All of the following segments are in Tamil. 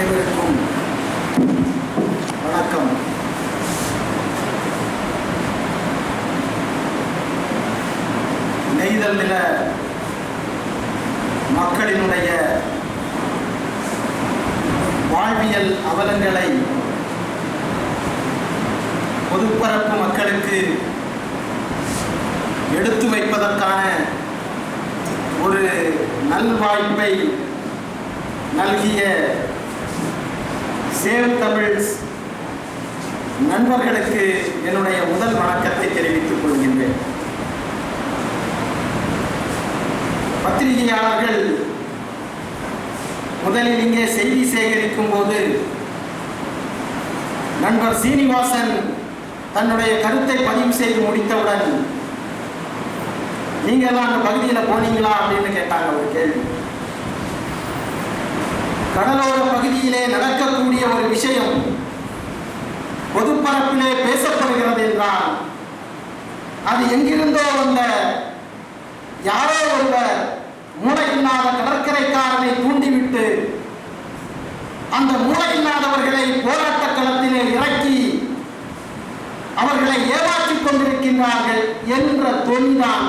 அனைவருக்கும் வணக்கம். நெய்தல் நில மக்களினுடைய வாழ்வியல் அவலங்களை பொதுப்பரப்பு மக்களுக்கு எடுத்து வைப்பதற்கான ஒரு நல்வாய்ப்பை நல்கிய சேவ் தமிழ் நண்பர்களுக்கு என்னுடைய முதல் வணக்கத்தை தெரிவித்துக் கொள்கின்றேன். பத்திரிகையாளர்கள் முதலில் இங்கே செய்தி சேகரிக்கும் போது நண்பர் சீனிவாசன் தன்னுடைய கருத்தை பதிவு செய்து முடித்தவுடன் நீங்க எல்லாம் அந்த பகுதியில் போனீங்களா அப்படின்னு கேட்டாங்க. ஒரு கேள்வி. கடலோர பகுதியிலே நடக்கக்கூடிய ஒரு விஷயம் பொதுப்பரப்பிலே பேசப்படுகிறது என்றால் அது எங்கிருந்தோ வந்த யாரோ ஒருவர் மூளையில்லாத கடற்கரைக்காரனை தூண்டிவிட்டு அந்த மூளையில்லாதவர்களை போராட்ட களத்திலே இறக்கி அவர்களை ஏமாற்றிக் கொண்டிருக்கின்றார்கள் என்ற தொனிதான்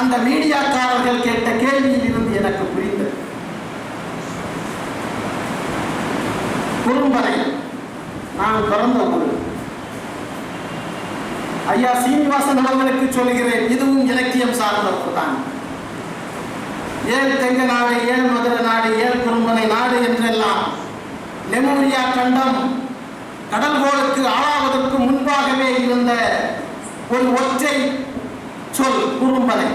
அந்த மீடியாக்காரர்கள் கேட்ட கேள்வியில் இருந்து எனக்கு புரிந்தது. குறும்பனை நான் பிறந்த ஊர். ஐயா சீனிவாசன் அவர்களுக்கு சொல்கிறேன், இதுவும் இலக்கியம் சார்ந்த ஊர் தான். ஏழு தெங்க நாடு, ஏழு மதுரை நாடு, ஏழு குறும்பனை நாடு என்றெல்லாம் லெமூரியா கண்டம் கடல்கோளுக்கு ஆளாவதற்கு முன்பாகவே இருந்த ஒரு ஒற்றை சொல் குறும்பனை.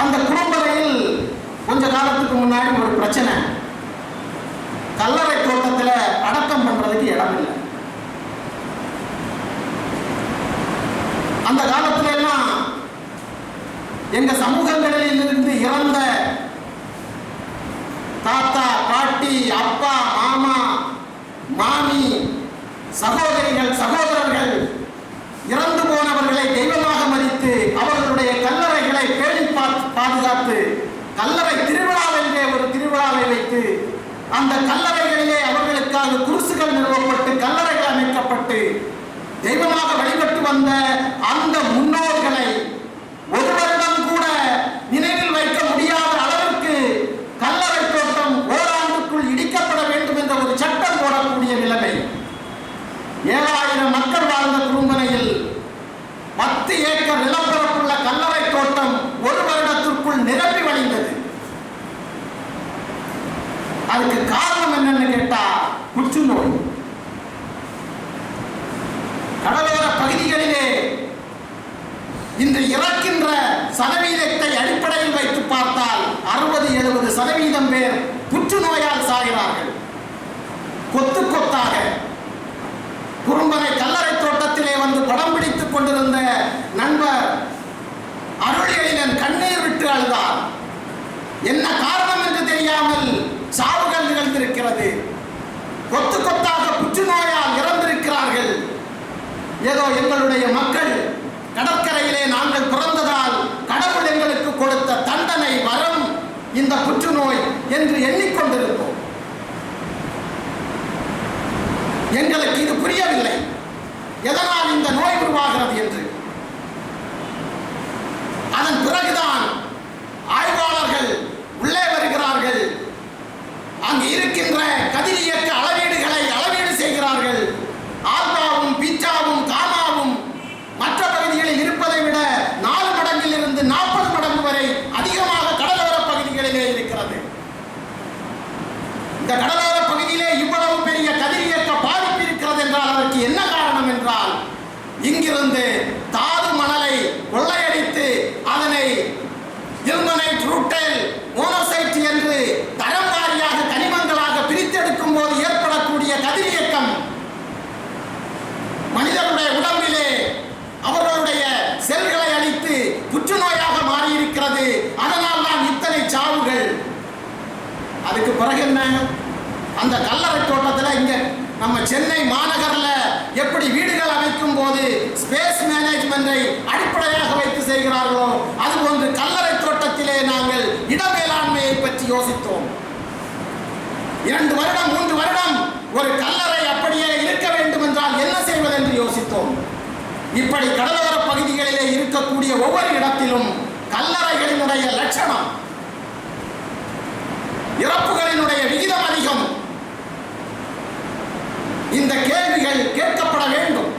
அந்த குறும்பனையில் கொஞ்ச காலத்துக்கு முன்னாடி ஒரு பிரச்சனை. கல்லறை தோட்டத்தில் அடக்கம் பண்றதுக்கு இடம் இல்லை. அந்த காலத்துல எல்லாம் எங்க சமூகங்களில் இருந்து இறந்த தாத்தா, பாட்டி, அப்பா, மாமா, மாமி, சகோதரிகள், சகோதரர்கள் இறந்து போனவர்களை தெய்வமாக மதித்து அவர்களுடைய கல்லறைகளை பேணி பாதுகாத்து கல்லறை திருவிழாவென்றே ஒரு திருவிழாவை வைத்து அந்த கல்லறைகளிலே அவர்களுக்காக குருசுகள் நிறுவப்பட்டு கல்லறைகள் அமைக்கப்பட்டு தெய்வமாக வழிபட்டு வந்த அந்த முன்னோர்களை ஒருவரிடம் கூட நினைவில் வைக்க முடியாத அளவிற்கு கல்லறை தோட்டம் ஓராண்டுக்குள் இடிக்கப்பட வேண்டும் என்ற ஒரு சட்டம் போடக்கூடிய நிலைமை. 7000 மக்கள் வாழ்ந்த குறும்பனையில் 10 ஏக்கர் நிலப்பரப்புள்ள கல்லறை தோட்டம் ஒரு வருடத்திற்குள் நிரம்பி வழிந்தது. அதுக்கு காரணம் என்னன்னு கேட்டா புற்றுநோய். கடலோர பகுதிகளிலே இன்று இறக்கின்ற சதவீதத்தை அடிப்படையில் வைத்து பார்த்தால் 60-70% பேர் புற்றுநோயால் சாகிறார்கள். கொத்து கொத்தாக குறும்பனை கல்லறை தோட்டத்திலே வந்து படம் பிடித்துக் கொண்டிருந்த நண்பர் அருளியலின் கண்ணீர் விட்டு அழுதார். என்ன காரணம் என்று தெரியாமல் சாவுகள் நிகழ்ந்திருக்கிறது. கொத்து கொத்தாக புற்றுநோயால் இறந்திருக்கிறார்கள். ஏதோ எங்களுடைய மக்கள் கடற்கரையிலே நாங்கள் பிறந்ததால் கடவுள் எங்களுக்கு கொடுத்த தண்டனை வரம் இந்த புற்றுநோய் என்று எண்ணிக்கொண்டிருந்தோம். எங்களுக்கு இது புரியவில்லை, எதனால் இந்த நோய் உருவாகிறது என்று. அதன் பிறகுதான் ஆய்வாளர்கள் உள்ளே வருகிறார்கள். அங்கு இருக்கின்ற கதிரியக்க அளவீடுகளை அளவீடு செய்கிறார்கள். ஆல்பாவும் பீட்டாவும் காமாவும் மற்ற பகுதிகளில் இருப்பதை விட 4 மடங்கில் இருந்து 40 மடங்கு வரை அதிகமாக கடலோர பகுதிகளிலே இருக்கிறது. இந்த கடலோர பகுதியிலே இவ்வளவு பெரிய கதிரியக்க பாதிப்பு இருக்கிறது என்றால் அதற்கு என்ன காரணம் என்றால் இங்கிருந்து தாது மணலை கொள்ளையடித்து அதனை இல்மனைட், ரூட்டைல், மோனோசைட் என்று தரம் வாரியாக கனிமங்களாக பிரித்தெடுக்கும் போது ஏற்படக்கூடிய கதிரியக்கம் மனிதனுடைய உடம்பிலே அவர்களுடைய செல்களை அழித்து புற்றுநோயாக மாறியிருக்கிறது. அதனால் தான் இத்தனை சாவுகள். அதுக்கு பிறகு என்ன? அந்த கல்லறை தோட்டத்தில் இங்க நம்ம சென்னை மாநகரில் எப்படி வீடுகள் அமைக்கும் போது ஸ்பேஸ் மேனேஜ்மெண்டை அடிப்படையாக வைத்து செய்கிறார்களோ அதுபோன்று கல்லறை தோட்டத்திலே நாங்கள் இட மேலாண்மையை பற்றி யோசித்தோம். 2 வருடம் 3 வருடம் ஒரு கல்லறை அப்படியே இருக்க வேண்டும் என்றால் என்ன செய்வது என்று யோசித்தோம். இப்படி கடலோர பகுதிகளிலே இருக்கக்கூடிய ஒவ்வொரு இடத்திலும் கல்லறைகளினுடைய லட்சணம், இறப்புகளினுடைய விகிதம் அதிகம். இந்த கேள்விகள் கேட்கப்பட வேண்டும்.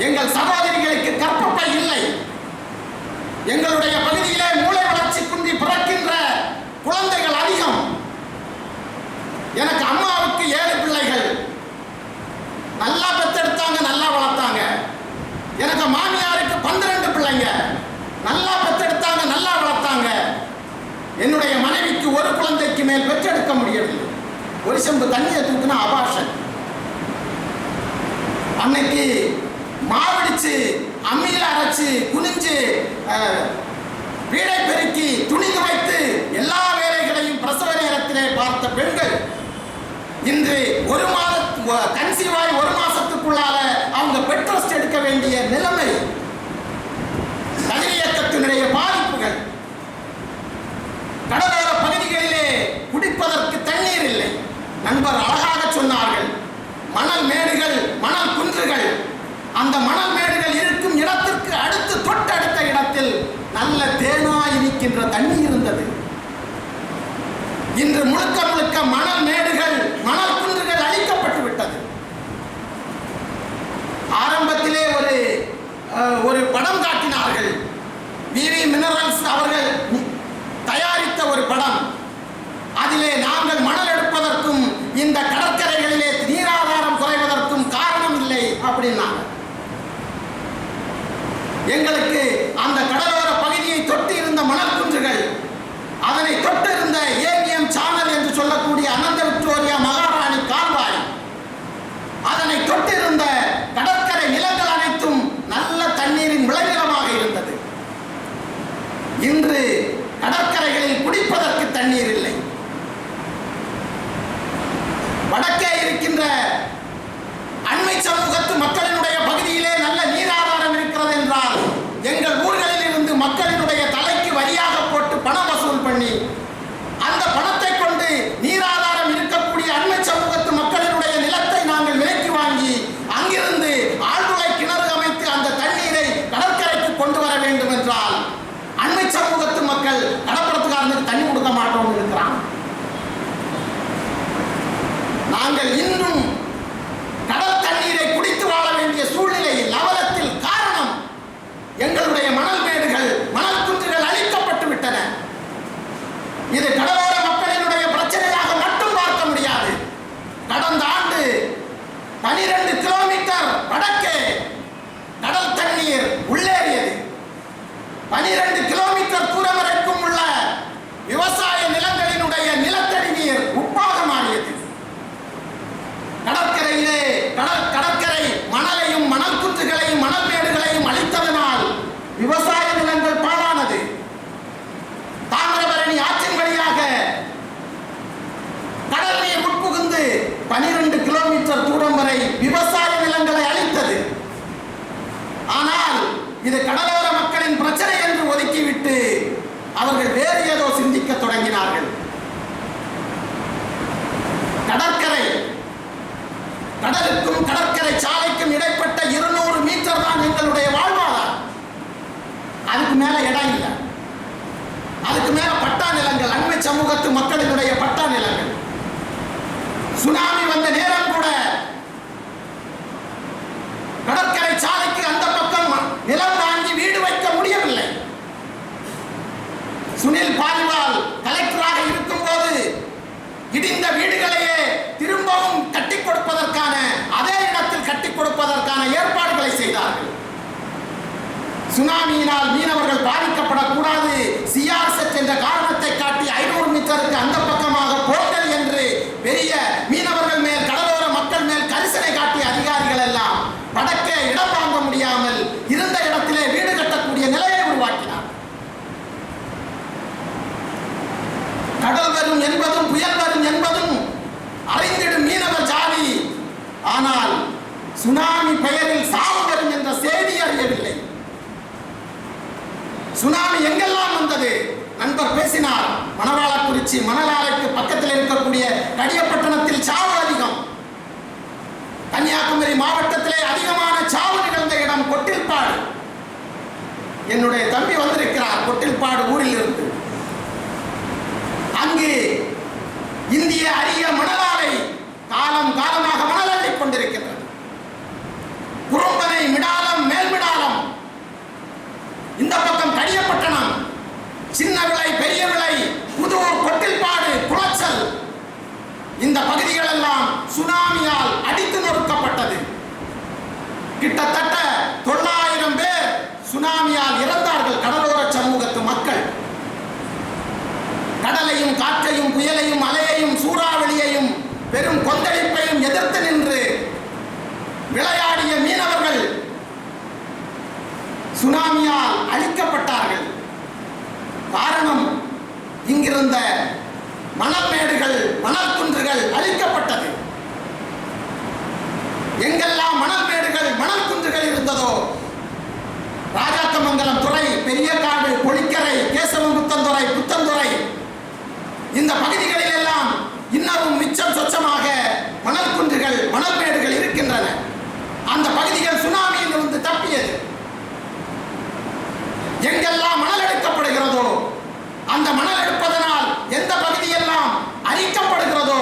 எங்கள் சகோதரிகளுக்கு கற்பப்பை இல்லை. எங்களுடைய பகுதியிலே மூளை வளர்ச்சி குன்றி பிறக்கின்ற குழந்தைகள் அதிகம். எனக்கு அம்மாவுக்கு 7 பிள்ளைகள், நல்லா பெத்தெடுத்தாங்க, நல்லா வளர்த்தாங்க. எனக்கு மாமியாருக்கு 12 பிள்ளைங்க, நல்லா பெத்தெடுத்தாங்க, நல்லா வளர்த்தாங்க. என்னுடைய மனைவிக்கு ஒரு குழந்தைக்கு மேல் பெற்றெடுக்க முடியவில்லை. ஒரு செம்பு தண்ணியை தூக்குனா அபாஷன். அன்னைக்கு மாவடிச்சு அம்மியில அரைச்சு குனிஞ்சு வீடை பெருக்கி துணி துவைத்து எல்லா வேலைகளையும் பிரசவ நேரத்திலே பார்த்த பெண்கள் இன்று கன்சீவாய் 1 மாசத்துக்குள்ளால அவங்க பெட் ரெஸ்ட் எடுக்க வேண்டிய நிலைமை. கதிரியக்கத்தினுடைய பாதிப்புகள். கடலோர பகுதிகளிலே குடிப்பதற்கு தண்ணீர் இல்லை. நண்பர் அழகாக சொன்னார்கள், மணல் மேடுகள், மணல் குன்றுகள். அந்த மணல் மேடுகள் இருக்கும் இடத்திற்கு அடுத்து தொட்டடுத்த இடத்தில் நல்ல தேனாய் இருக்கின்ற தண்ணி இருந்தது. இன்று முழுக்க முழுக்க மணல் மேடுகள், மணல் குன்றுகள் அழிக்கப்பட்டு விட்டது. ஆரம்பத்திலே ஒரு படம் காட்டினார்கள். விவி மினரல்ஸ் அவர்கள் தயாரித்த ஒரு படம். அதிலே நாங்கள் மணல் எடுப்பதற்கும் இந்த கடற்கரைகளிலே நீராதாரம் குறைவதற்கும் காரணம் இல்லை அப்படின்னாங்க. எங்களுக்கு அந்த கடலோர பகுதியை தொட்டு இருந்த மணல் குன்றுகள், அதனை தொட்டு இருந்த ஏவிஎம் சேனல் என்று சொல்லக்கூடிய அனந்த விக்டோரியா மகாராணி கால்வாய், அதனை தொட்டு இருந்த கடற்கரை நிலங்கள் அனைத்தும் நல்ல தண்ணீரின் விளைநிலமாக இருந்தது. இன்று கடற்கரைகளில் குடிப்பதற்கு தண்ணீர் இல்லை. வடக்கே இருக்கின்ற அண்மை சமூகத்து மக்களினுடைய பகுதியிலே நல்ல நீராதாரம் இருக்கிறது என்றால் எங்கள் ஊர்களில் இருந்து மக்களினுடைய தலைக்கு வரியாக போட்டு பணம் வசூல் பண்ணி அந்த பணத்தை கொண்டு நீராதாரம் இருக்கக்கூடிய அண்மை சமூகத்து மக்களினுடைய நிலத்தை நாங்கள் விலைக்கு வாங்கி அங்கிருந்து ஆழ்துளை கிணறு அமைத்து அந்த தண்ணீரை கடற்கரைக்கு கொண்டு வர வேண்டும் என்றால் அண்மை சமூகத்து மக்கள் கடற்புறத்துக்காரனுக்கு தண்ணி கொடுக்க மாட்டோம் இருக்கிறான். நாங்கள் இன்னும் கடல் தண்ணீரை குடித்து வாழ வேண்டிய சூழ்நிலையில் அவலத்தில். காரணம், எங்களுடைய மணல் மேடுகள், மணல் குன்றுகள் அழிக்கப்பட்டு விட்டன. இது கடலோர மக்களினுடைய பிரச்சனையாக மட்டும் பார்க்க முடியாது. கடந்த ஆண்டு 12 கிலோமீட்டர் வடக்கே கடல் தண்ணீர் உள்ளேறியது. 12 கிலோமீட்டர் தூரம் வரைக்கும் உள்ள விவசாய நிலங்களினுடைய நிலத்தடி நீர் உப்பாக மாறியது. கடற்கரை மணலையும் மணல் குன்றுகளையும் மணல் மேடுகளையும் அழித்ததனால் விவசாய நிலங்கள் பாழானது. தாமிரபரணி ஆற்றின் வழியாக கடல் நீர் உட்புகுந்து 12 கிலோமீட்டர் தூரம் வரை விவசாய நிலங்களை அழித்தது. ஆனால் இது கடலோர மக்களின் பிரச்சனை என்று ஒதுக்கிவிட்டு அவர்கள் வேறு ஏதோ சிந்திக்க தொடங்கினார்கள். கடலுக்கும் கடற்கரை சாலைக்கும் இடைப்பட்ட 200 மீட்டர் தான் எங்களுடைய வாழ்வாதாரம். அதுக்கு மேல இடம் இல்லை. அதுக்கு மேல பட்டா நிலங்கள், அண்மை சமூகத்து மக்களினுடைய பட்டா நிலங்கள். சுனாமி வந்த நேரம் கூட கடற்கரை சாலைக்கு அந்த பக்கம் நிலம் வாங்கி வீடு வைக்க முடியவில்லை. சுனில் பாலிவால் கலெக்டராக இருக்கும் போது இடிந்த வீடுகளையே திரும்பவும் கட்டி கொடுப்பதற்கான, அதே இடத்தில் கட்டி கொடுப்பதற்கான ஏற்பாடுகளை செய்தார்கள். சுனாமியினால் மீனவர்கள் பாதிக்கப்படக்கூடாது, சிஆர்செட் என்ற காரணத்தை காட்டி 500 மீட்டருக்கு அந்த பக்கமாக போர்கள் என்று பெரிய மீனவர்கள் மேல், கடலோர மக்கள் மேல் கரிசனை காட்டிய அதிகாரிகள் எல்லாம் வடக்கே இடம் வாங்க முடியாமல் இருந்த இடத்திலே வீடு கட்டக்கூடிய நிலையை உருவாக்கினார். கடல் வரும் என்பதும் புயல் வரும் என்பதும் அறிந்திடும் மீனவர் ஜாதி. ஆனால் சுனாமி பெயரில் சாவு வரும் என்ற செய்தி அறியவில்லை. சுனாமி எங்கெல்லாம் வந்தது? நண்பர் பேசினார். மணவாளக்குறிச்சி மணலாலைக்கு பக்கத்தில் இருக்கக்கூடிய கடியப்பட்டணத்தில் சாவு அதிகம். கன்னியாகுமரி மாவட்டத்திலே அதிகமான சாவு நிகழ்ந்த இடம் கொட்டில்பாடு. என்னுடைய தம்பி வந்திருக்கிறார் கொட்டில்பாடு ஊரில் இருந்து. அங்கு இந்திய அரிய மணலாலை காலம் காலமாக மணல் அள்ளிக் கொண்டிருக்கிறது. குறும்பனை, மிடாலம், மேல்மிடாலம், இந்த பக்கம் கடியப்பட்டணம், சின்ன விளை, பெரிய விளை, புதூர், கொட்டில்பாடு, குளச்சல், இந்த பகுதிகள் எல்லாம் சுனாமியால் அடித்து நொறுக்கப்பட்டது. கிட்டத்தட்ட 900 பேர் சுனாமியால் இறந்தார்கள். கடலோர சமூகத்து மக்கள் கடலையும், காற்றையும், புயலையும், அலையையும், சூறாவளியையும், பெரும் கொந்தளிப்பையும் எதிர்த்து நின்று விளையாடிய மீனவர்கள் சுனாமியால் அழிக்கப்பட்டார்கள். காரணம், இங்கிருந்த மணல் மேடுகள், மணல் குன்றுகள் அழிக்கப்பட்டது. எங்கெல்லாம் மணல் மேடுகள், மணல் குன்றுகள் இருந்ததோ, ராஜாக்கமங்கலம் துறை, பெரியகாடு, பொழிக்கரை, கேசவமுத்தந்துறை, புத்தந்துறை, இந்த பகுதிகளில் எல்லாம் இன்னமும் மிச்சம் சொச்சமாக மணல் குன்றுகள், மணல் மேடுகள் இருக்கின்றன. அந்த பகுதிகள் சுனாமியில் இருந்து தப்பியது. எங்கெல்லாம் மணல் எடுக்கப்படுகிறதோ, அந்த மணல் எடுப்பதனால் எந்த பகுதியெல்லாம் அரிக்கப்படுகிறதோ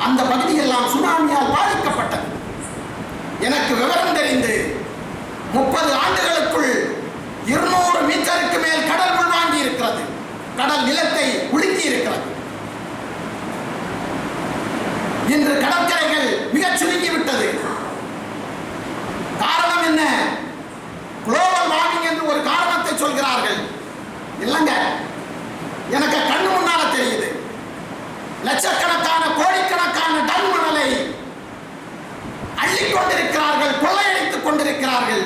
அந்த பகுதியெல்லாம் சுனாமியால் பாதிக்கப்பட்டது. எனக்கு விவரம் தெரிந்து 30 ஆண்டுகளுக்குள் 200 மீட்டருக்கு மேல் கடல் உள்வாங்கி இருக்கிறது. கடல் நிலத்தை உலுக்கி இருக்கிறது. இன்று கடற்கரைகள் மிகச் சுருங்கிவிட்டது. காரணம் என்ன? குளோபல் வார்மிங் என்று ஒரு காரணத்தை சொல்கிறார்கள். இல்லைங்க, எனக்கு கண்ணு முன்னால தெரியுது. லட்சக்கணக்கான, கோடிக்கணக்கான டன் மணலை அள்ளிக் கொண்டிருக்கிறார்கள், கொள்ளையடித்துக் கொண்டிருக்கிறார்கள்.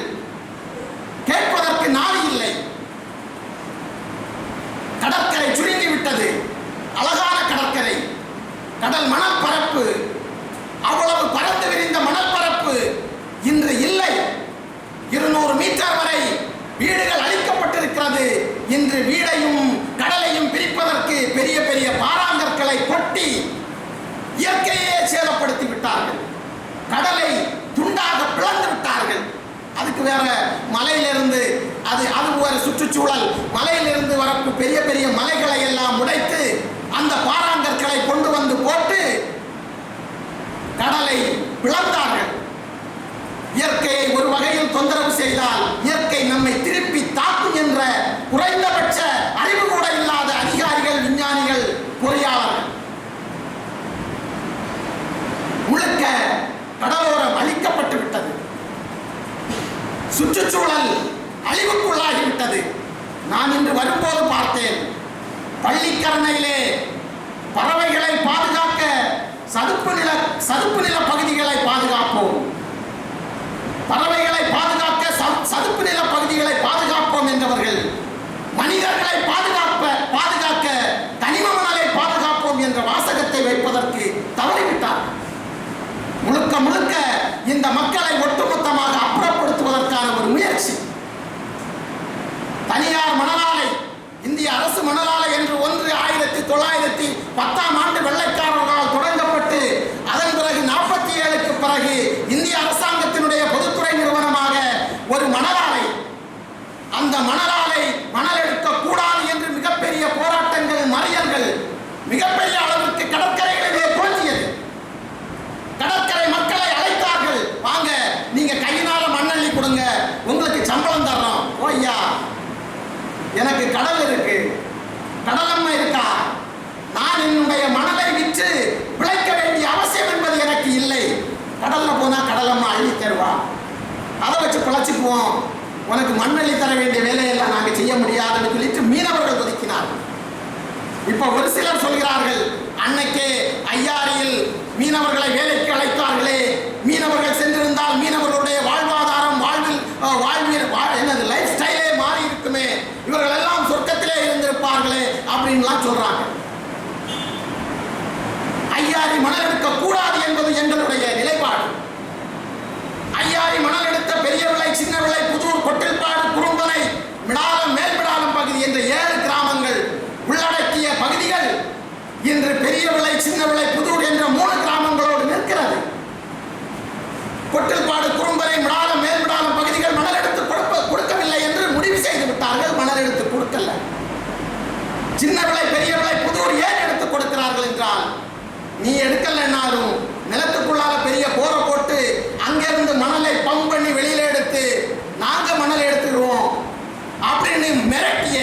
கேட்பதற்கு நாதி இல்லை. கடற்கரை சுருங்கிவிட்டது. அழகான கடற்கரை, கடல் மணல் பரப்பு, அவ்வளவு பறந்து விரிந்த மணல் பரப்பு இன்று இல்லை. 200 மீட்டர் வரை வீடுகள் அழிக்கப்பட்டிருக்கிறது. இன்று வீடையும் கடலையும் பிரிப்பதற்கு பெரிய பெரிய பாறாங்கற்களை கொட்டி இயற்கையே சேதப்படுத்தி விட்டார்கள். கடலை துண்டாக பிளந்து விட்டார்கள். அதுக்கு வேற மலையிலிருந்து அது ஒரு சுற்றுச்சூழல். மலையிலிருந்து வரப்பு பெரிய பெரிய மலைகளை எல்லாம் உடைத்து அந்த பாறாங்கற்களை கொண்டு வந்து போட்டு கடலை பிளந்தார்கள். இயற்கையை ஒரு வகையில் தொந்தரவு செய்தால் இயற்கை நம்மை திருப்பி தாக்கும் என்ற குறைந்தபட்ச அறிவு கூட இல்லாத அதிகாரிகள், விஞ்ஞானிகள், பொறியாளர்கள் முழுக்க கடலோரம் அழிக்கப்பட்டு விட்டது. சுற்றுச்சூழல் அழிவுக்குள்ளாகிவிட்டது. நான் இன்று வரும்போது பார்த்தேன், பள்ளிக்கரணையிலே பறவைகளை பாதுகாக்க சதுப்பு நில பகுதிகளை பாதுகாப்போம், பறவைகளை பாதுகாக்க சதுப்பு நில பகுதிகளை பாதுகாப்போம் என்றவர்கள் மனிதர்களை பாதுகாக்க கனிம மணலை பாதுகாப்போம் என்ற வாசகத்தை வைப்பதற்கு தவறிவிட்டார்கள். முழுக்க முழுக்க இந்த மக்களை ஒட்டுமொத்தமாக அப்புறப்படுத்துவதற்கான ஒரு முயற்சி. தனியார் மணலாலை, இந்திய அரசு மணலாலை என்று ஒன்று 1910ஆம் ஆண்டு வெள்ளைக்காரர்களால் தொடங்கப்பட்டு அதன் பிறகு 47க்கு பிறகு இந்திய அரசாங்கத்தினுடைய பொதுத்துறை நிறுவனமாக ஒரு மணலாலை. அந்த மணலாலை மணல் எடுக்கக்கூடாது என்று மிகப்பெரிய போராட்டங்கள், மறியல்கள் மிகப்பெரிய அளவிற்கு கடற்கரைகளிலே தோன்றியது. கடற்கரை மக்களை அழைத்தார்கள், வாங்க நீங்க கையினால மண்ணள்ளி கொடுங்க, உங்களுக்கு சம்பளம் தர்றோம். ஓய்யா, எனக்கு கடல் இருக்கு, கடலம்மா இருக்கா, நான் என்னுடைய மணலை விற்று பிழைக்க வேண்டிய அவசியம் என்பது எனக்கு இல்லை. கடல்ல போனா கடலம்மா அள்ளி தருவா, அதை வச்சு பிழைச்சிக்குவோம், உனக்கு மண்ணள்ளி தர வேண்டிய வேலையெல்லாம் நாங்கள் செய்ய முடியாதுன்னு சொல்லிட்டு மீனவர்கள் ஒதுக்கினார்கள். இப்ப ஒரு சிலர் சொல்கிறார்கள், அன்னைக்கே ஐயாரியில் மீனவர்களை வேலைக்கு அழைத்தார்களே, மீனவர்கள் சென்றிருந்தால் மீனவர்களுடைய வாழ்வாதாரம், என்னது லைஃப் ஸ்டைலே மாறி இருக்குமே, இவர்கள் எல்லாம் சொர்க்கத்திலே இருந்திருப்பார்களே அப்படின்லாம் சொல்றாங்க. ஐயாரி மணல் எடுக்க கூடாது என்பது எங்களுடைய நிலைப்பாடு. ஐயாரி மணல் எடுத்த பெரிய விளை, சின்ன விளை, புதூர், கொட்டில்பாடு, குறும்பனை, மிடாலம், மேல்மிடாலம் பகுதி என்ற 7 கிராமங்கள் உள்ளடக்கிய பகுதிகள் இன்று பெரிய விளை, சின்ன விளை, புதூர் என்ற நீ எடுக்கலைன்னாலும் நிலத்துக்குள்ளால பெரிய போரை போட்டு அங்கிருந்து மணலை பம்ப் பண்ணி வெளியில எடுத்து நாங்க மணல் எடுத்துருவோம் அப்படின்னு மிரட்டிய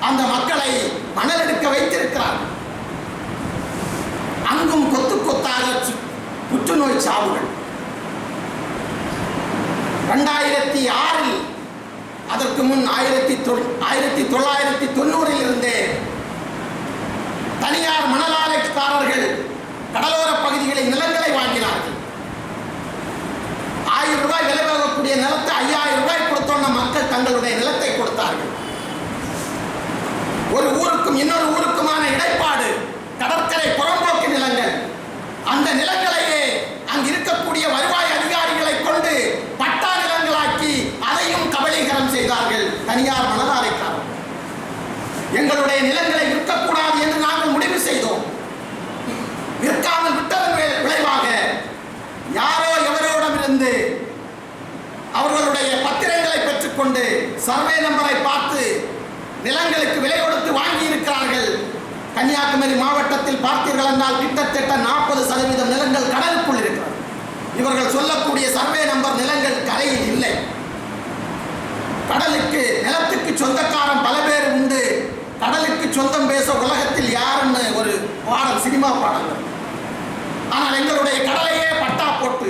அந்த மக்களை மணல் எடுக்க வைத்திருக்கிறார். அங்கும் கொத்து கொத்தாக புற்றுநோய் சாவுகள். 2006 அதற்கு முன் 1990 இருந்தே தனியார் மணல் ஆலைக்காரர்கள் கடலோர பகுதிகளில் நிலங்களை வாங்கினார்கள். 1000 ரூபாய் விலை வாங்கக்கூடிய நிலத்தை 5000 ரூபாய் கொடுத்தோன்ன மக்கள் தங்களுடைய நிலத்தை கொடுத்தார்கள். ஒரு ஊருக்கும் இன்னொரு ஊருக்குமான இடைப்பாடு கடற்கரை புறம்போக்கு நிலங்கள். அந்த நிலங்களையே அங்கு இருக்கக்கூடிய வருவாய் அதிகாரிகளை கொண்டு பட்டா நிலங்களாக்கி அதையும் கபலீகரம் செய்தார்கள் தனியார் மணல் ஆலைக்காரர்கள். எங்களுடைய நிலங்களை விற்கக்கூடாது என்று நாங்கள் முடிவு செய்தோம். விற்காமல் விட்டதன் விளைவாக யாரோ எவரோடமிருந்து அவர்களுடைய பத்திரங்களை பெற்றுக்கொண்டு சர்வே நம்பரை பார்த்து நிலங்களுக்கு விலை கொடுத்து வாங்கி இருக்கிறார்கள். கன்னியாகுமரி மாவட்டத்தில் பார்த்தீர்கள் என்றால் கிட்டத்தட்ட 40% நிலங்கள் கடலுக்குள் இருக்கிறது. இவர்கள் சொல்லக்கூடிய சர்வே நம்பர் நிலங்கள் கரையில் இல்லை. கடலுக்கு நிலத்துக்கு சொந்தக்காரன் பல பேர் உண்டு. கடலுக்கு சொந்தம் பேச உலகத்தில் யாருன்னு ஒரு பாடல், சினிமா பாடல். ஆனால் எங்களுடைய கடலையே பட்டா போட்டு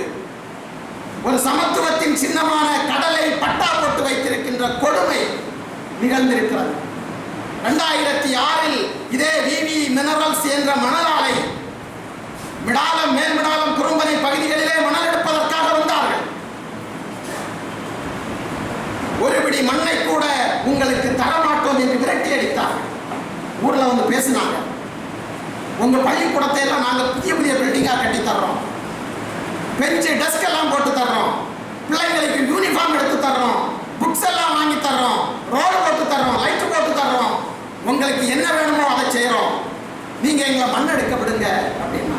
ஒரு சமத்துவத்தின் சின்னமான கடலை பட்டா போட்டு வைத்திருக்கின்ற கொடுமை நிகழ்ந்திருக்கிறது. 2006 இதே விவி மினரல்ஸ் என்ற மணல் ஆலை மிடாலம், மேல்மிடாலம், குறும்பனை பகுதிகளிலே மணல் எடுப்பதற்காக வந்தார்கள். ஒரு பிடி மண்ணை கூட உங்களுக்கு தரமாட்டோம் என்று விரட்டி அடித்தார்கள். ஊர்ல வந்து பேசினாங்க, உங்க பள்ளிக்கூடத்தை எல்லாம் நாங்கள் புதிய புதிய பில்டிங்கா கட்டி தர்றோம், பெஞ்சு டெஸ்க் எல்லாம் போட்டு தர்றோம், பிள்ளைங்களுக்கு யூனிஃபார்ம் எடுத்து தர்றோம், புக்ஸ் எல்லாம் வாங்கி தர்றோம், ரோடு போட்டு தர்றோம், லைட் போட்டு தர்றோம், உங்களுக்கு என்ன வேணுமோ அதை செய்யறோம், நீங்க எங்களை மண் எடுக்க விடுங்க அப்படின்னா.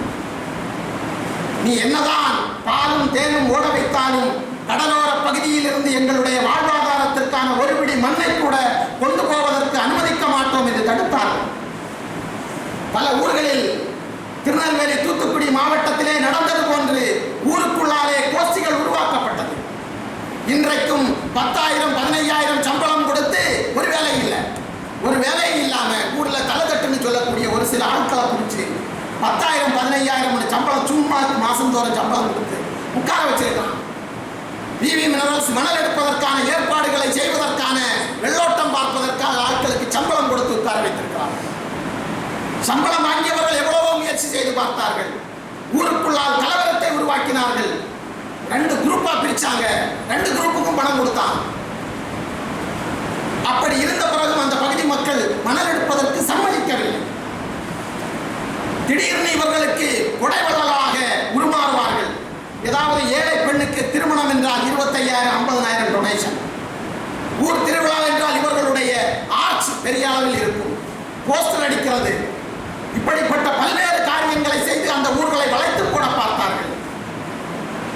நீ என்னதான் பாலும் தேனும் ஓட வைத்தாலும் கடலோர பகுதியில் இருந்து எங்களுடைய வாழ்வாதாரத்திற்கான ஒரு பிடி மண்ணை கூட கொண்டு போவதற்கு அனுமதிக்க மாட்டோம் என்று தடுத்தார்கள். பல ஊர்களில் திருநெல்வேலி, தூத்துக்குடி மாவட்டத்திலே நடந்தது போன்று ஊருக்குள்ளாலே கோஷ்டிகள் உருவாக்கப்பட்டது. இன்றைக்கும் 10,000 15,000 சம்பளம் கொடுத்து ஒரு வேலை இல்லை. ஒரு வேலை இல்லாம ஊர்ல தலைதட்டுன்னு சொல்லக்கூடிய ஒரு சில ஆட்களை குறிச்சு 10,000 15,000 சம்பளம் சும்மா மாசந்தோறும் சம்பளம் கொடுத்து உட்கார வச்சிருக்கான். விவி மினரல்ஸ் மணல் எடுப்பதற்கான ஏற்பாடுகளை செய்வதற்கான வெள்ளோட்டம் பார்ப்பதற்காக ஆட்களுக்கு சம்பளம் கொடுத்து உட்கார வைத்திருக்கிறார். சம்பளம் வாங்கியவர்கள் எவ்வளவோ முயற்சி செய்து பார்த்தார்கள். ஊருக்குள்ளால் கலவரத்தை உருவாக்கினார்கள். 2 குரூப்பா பிரிச்சாங்க. 2 குரூப்புக்கும் பணம் கொடுத்தான். அப்படி இருந்த பிறகும் அந்த பகுதி மக்கள் மணல் எடுப்பதற்கு சம்மதிக்கவில்லை. திடீர்னு இவர்களுக்கு கொடைவள்ளலாக உருமாறுவார்கள். ஏதாவது ஏழை பெண்ணுக்கு திருமணம் என்றால் 25,000 50,000 டொனேஷன். ஊர் திருவிழா என்றால் இவர்களுடைய ஆர்ச் பெரிய அளவில் இருக்கும், போஸ்டர் அடிக்கிறது. இப்படிப்பட்ட பல்வேறு காரியங்களை செய்து அந்த ஊர்களை வளைத்து கூட பார்த்தார்கள்.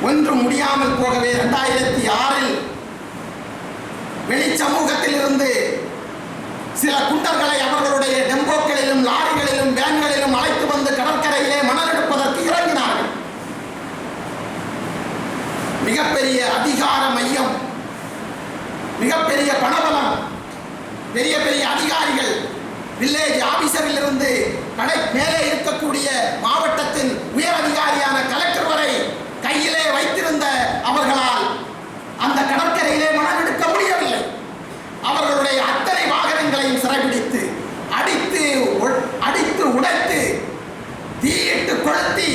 ஒன்றும் முடியாமல் போகவே 2006 வெளி சமூகத்தில் இருந்து சில குண்டர்களை அவர்களுடைய டெம்போக்களிலும் லாரிகளிலும் வேன்களிலும் அழைத்து வந்து கடற்கரையிலே மணல் எடுப்பதற்கு இறங்கினார்கள். மிகப்பெரிய அதிகார மையம், மிகப்பெரிய பணபலம், பெரிய பெரிய அதிகாரிகள், வில்லேஜ் ஆபீசரில் இருந்து கடை மேலே இருக்கக்கூடிய மாவட்டத்தின் உயர் அதிகாரியான கலெக்டர் வரை கையிலே வைத்திருந்த அவர்களால் அந்த கடற்கரையிலே மணல் எடுக்க முடியவில்லை. அவர்களுடைய அத்தனை வாகனங்களையும் சிறைபிடித்து அடித்து உடைத்து தீயிட்டு கொளுத்தி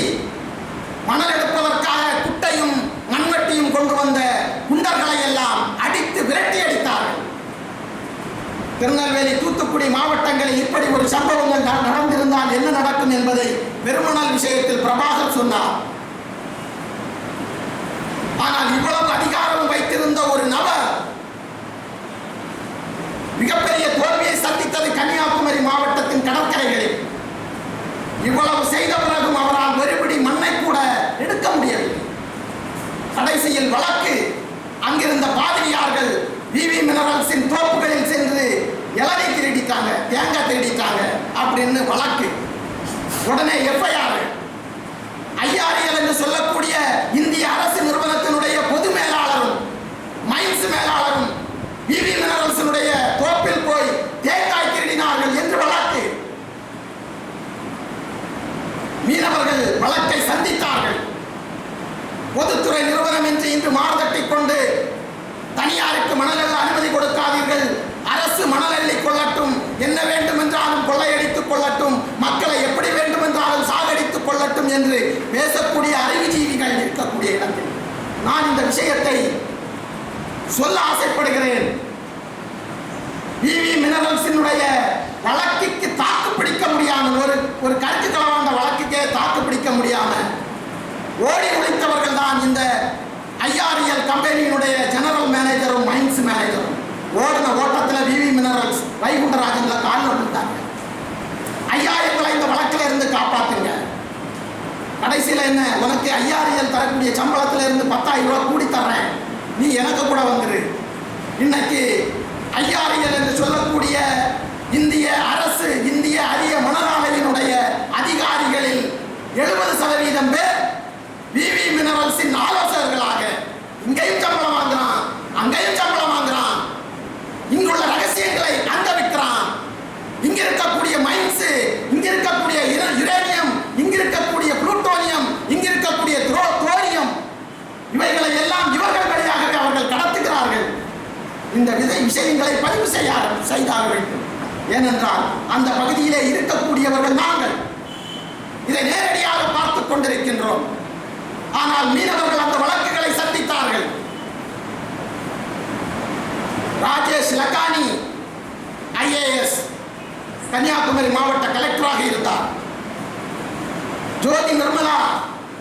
மணல் எடுப்பதற்காக குட்டையும் மண்வெட்டியும் கொண்டு வந்த குண்டர்களை எல்லாம் அடித்து விரட்டி அடித்தார்கள். திருநெல்வேலி, தூத்துக்குடி மாவட்டங்களில் இப்படி ஒரு சம்பவங்கள் நடந்திருந்தால் என்ன நடக்கும் என்பதை பெருமணல் விஷயத்தில் பிரபாகர் சொன்னார். ஆனால் இவ்வளவு அதிகாரம் வைத்திருந்த ஒரு நபர் மிகப்பெரிய தோல்வியை சந்தித்தது கன்னியாகுமரி மாவட்டத்தின் கடற்கரைகளில். இவ்வளவு செய்த பிறகும் அவரால் ஒருபடி மண்ணை கூட எடுக்க முடியவில்லை. கடைசியில் வழக்கு, அங்கிருந்த பாதிரியார்கள் விவி மினரல்ஸின் தோப்புகளில் சென்று இளநீ திருடிட்டாங்க, தேங்காய் திருடிட்டாங்க அப்படின்னு வழக்கு. உடனே எஃப்ஐஆர் ஐஆர்எல் என்று சொல்லக்கூடிய இந்திய அரசு நிறுவனத்தினுடைய பொது மேலாளரும் மைன்ஸ் மேலாளரும் விவி மினரல்ஸினுடைய தோப்பில் போய் தேங்காய் திருடினார்கள் என்று வழக்கு. மீனவர்கள் வழக்கை சந்தித்தார்கள். பொதுத்துறை நிறுவனம் என்று இன்று மாறுதட்டிக் கொண்டு தனியாருக்கு மணல் அள்ள அனுமதி கொடுக்காதீர்கள், அரசு மணல் அள்ளி கொள்ளட்டும், என்ன வேண்டும் என்றாலும் கொள்ளையடித்துக் கொள்ளட்டும், மக்களை எப்படி வேண்டும் என்றாலும் சாகடித்துக் கொள்ளட்டும் என்று பேசக்கூடிய அறிவுஜீவிகள் இருக்கக்கூடிய இடத்தில் நான் இந்த விஷயத்தை சொல்ல ஆசைப்படுகிறேன். விவி மினரல்ஸினுடைய வழக்குக்கு தாக்கு பிடிக்க முடியாமல், ஒரு கருத்து களவாண்ட வழக்குக்கே தாக்கு பிடிக்க முடியாமல் ஓடி ஒழித்தவர்கள் தான் இந்த ஐஆர்எல் கம்பெனியினுடைய ஜெனரல் மேனேஜரும் மைன்ஸ் மேனேஜரும். ஓடின ஓட்டத்தில் விவி மினரல்ஸ் வைகுண்டராஜன்ல காலில் விழுந்தாங்க. ஐயா எங்களை இந்த வழக்கில் இருந்து காப்பாத்துங்க. கடைசியில் என்ன, உனக்கு ஐஆர்எல் தரக்கூடிய சம்பளத்தில் இருந்து 10,000 ரூபாய் கூடி தர்றேன், நீ எனக்கு கூட வந்துரு. இன்னைக்கு ஐஆர்எல் என்று சொல்லக்கூடிய இந்திய அரசு, இந்திய அரிய மணலாலையினுடைய அதிகாரிகளில் 70% பேர் விவி மினரல்ஸின் ஆலோசகர்களாக இங்கேயும் சம்பளம் வாங்குறான், அங்கேயும் சம்பளம் வாங்குறான், இங்குள்ள ரகசியங்களை அங்க விற்கிறான். இங்க இருக்கக்கூடிய மைன்ஸ், இங்க இருக்கக்கூடிய யுரேனியம், இங்க இருக்கக்கூடிய புளூட்டோனியம், இங்க இருக்கக்கூடிய தோரியம், இவைகளை எல்லாம் இவர்கள் வழியாகவே அவர்கள் கடத்துகிறார்கள். இந்த விஷயங்களை பதிவு செய்தாக வேண்டும். ஏனென்றால் அந்த பகுதியிலே இருக்கக்கூடியவர்கள் நாங்கள் இதை நேரடியாக பார்த்துக் கொண்டிருக்கின்றோம். ஆனால் மீனவர்கள் அந்த வழக்குகளை சந்தித்தார்கள். ராஜேஷ் லக்கானி ஐஏஎஸ் கன்னியாகுமரி மாவட்ட கலெக்டராக இருந்தார். ஜோதி நிர்மலா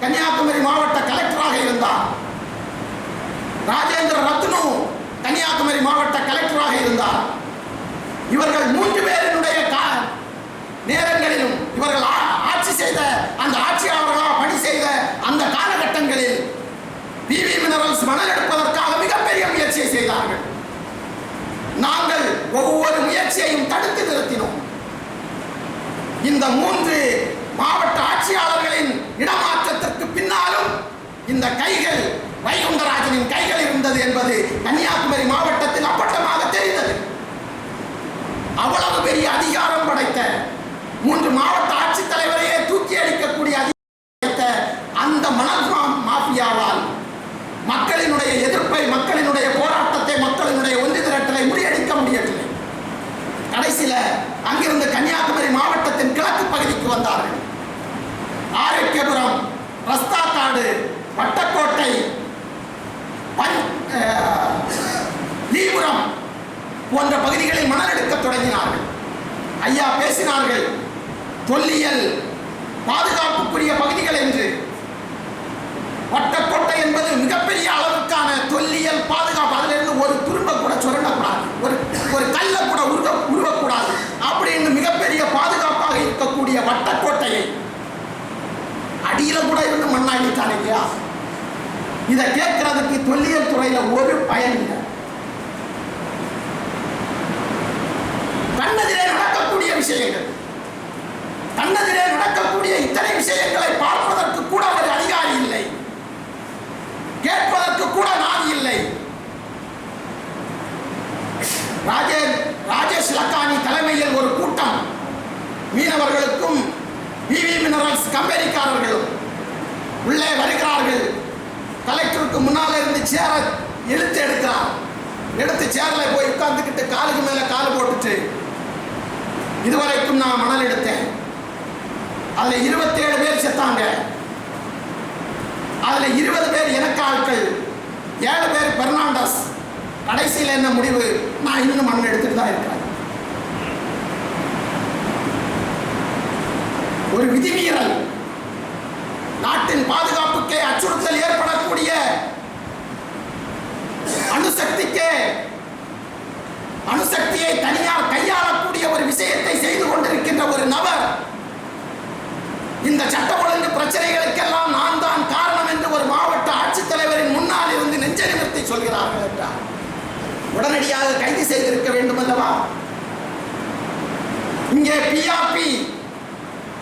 கன்னியாகுமரி மாவட்ட கலெக்டராக இருந்தார். ராஜேந்திர ரத்னு கன்னியாகுமரி மாவட்ட கலெக்டராக இருந்தார். இவர்கள் 3 பேரினுடைய நேரங்களிலும் இவர்கள் ஆட்சி செய்த அந்த ஆட்சியாளர்களாக பணி செய்த அந்த காலகட்டங்களில் விவி மினரல்ஸ் மணல் எடுப்பதற்காக மிகப்பெரிய முயற்சியை செய்தார்கள். நாங்கள் ஒவ்வொரு முயற்சியையும் தடுத்து நிறுத்தினோம். இந்த 3 மாவட்ட ஆட்சியாளர்களின் இடமாற்றத்திற்கு பின்னாலும் இந்த கைகள் வைகுண்டராஜனின் கைகள் இருந்தது என்பது கன்னியாகுமரி மாவட்டத்தில் அப்பட்டமாக தெரிந்தது. அவ்வளவு பெரிய அதிகாரம் படைத்த 3 மாவட்ட ஆட்சித்தலைவரையே தூக்கி அடிக்கக்கூடிய அந்த மணல் மாஃபியாவால் மக்களினுடைய எதிர்ப்பை, மக்களினுடைய போராட்டத்தை, மக்களினுடைய ஒன்று திரட்டலை முறியடிக்க முடியவில்லை. கடைசியில் அங்கிருந்து கன்னியாகுமரி மாவட்டத்தின் கிழக்கு பகுதிக்கு வந்தார்கள். ஆரோக்கியபுரம், ரஸ்தாக்காடு, வட்டக்கோட்டை, லீபுரம் போன்ற பகுதிகளில் மணல் எடுக்க தொடங்கினார்கள். ஐயா பேசினார்கள், தொல்லியல் பாதுகாப்புக்குரிய பகுதிகள் என்று. வட்டக்கோட்டை என்பது மிகப்பெரிய அளவுக்கான தொல்லியல் பாதுகாப்பு. அதிலிருந்து ஒரு துரும்ப கூட சுரண்டக்கூடாது, ஒரு கல்ல கூட உருவக்கூடாது அப்படின்னு மிகப்பெரிய பாதுகாப்பாக இருக்கக்கூடிய வட்டக்கோட்டையை அடியில கூட இருந்து மண்ணாடிட்டான் இல்லையா? இதை கேட்கறதுக்கு தொல்லியல் துறையில ஒரு பயன் இல்லை. கண்ணெதிரே நடக்கக்கூடிய விஷயங்கள், கண்ணெதிரே நடக்கக்கூடிய இத்தனை விஷயங்களை பார்ப்பதற்கு கூட ஒரு அதிகாரி இல்லை, கேட்பதற்கு கூட நாதி இல்லை. ராஜேஷ் லக்கானி தலைமையில் ஒரு கூட்டம் மீனவர்களுக்கும் விவி மினரல்ஸ் கம்பெனிக்காரர்களும் உள்ளே வருகிறார்கள். கலெக்டருக்கு முன்னால இருந்து சேர இழுத்து எடுக்கிறார். எடுத்து சேர்ல போய் உட்கார்ந்துக்கிட்டு காலுக்கு மேல கால் போட்டுட்டு, இதுவரைக்கும் நான் மணல் எடுத்தேன், அதுல 27 பேர் செத்தாங்க, அதுல 20 பேர் எனக்கு ஆட்கள், 7 பேர் பெர்னாண்டஸ். கடைசியில் என்ன முடிவு? நான் இன்னும் மணல் எடுத்துட்டு தான் இருக்கிறேன். ஒரு விதிமீறல், நாட்டின் பாதுகாப்புக்கே அச்சுறுத்தல் ஏற்படக்கூடிய, அணுசக்தியை தனியார் கையாளக்கூடிய ஒரு விஷயத்தை செய்து கொண்டிருக்கின்ற ஒரு நபர் இந்த சட்ட ஒழுங்கு பிரச்சனைகளுக்கெல்லாம் நான் தான் காரணம் என்று ஒரு மாவட்ட ஆட்சித்தலைவரின் முன்னால் இருந்து நெஞ்ச நிமிர்த்தி சொல்கிறார்கள் என்றார். உடனடியாக கைது செய்திருக்க வேண்டும் அல்லவா? இங்கே பிஆர்பி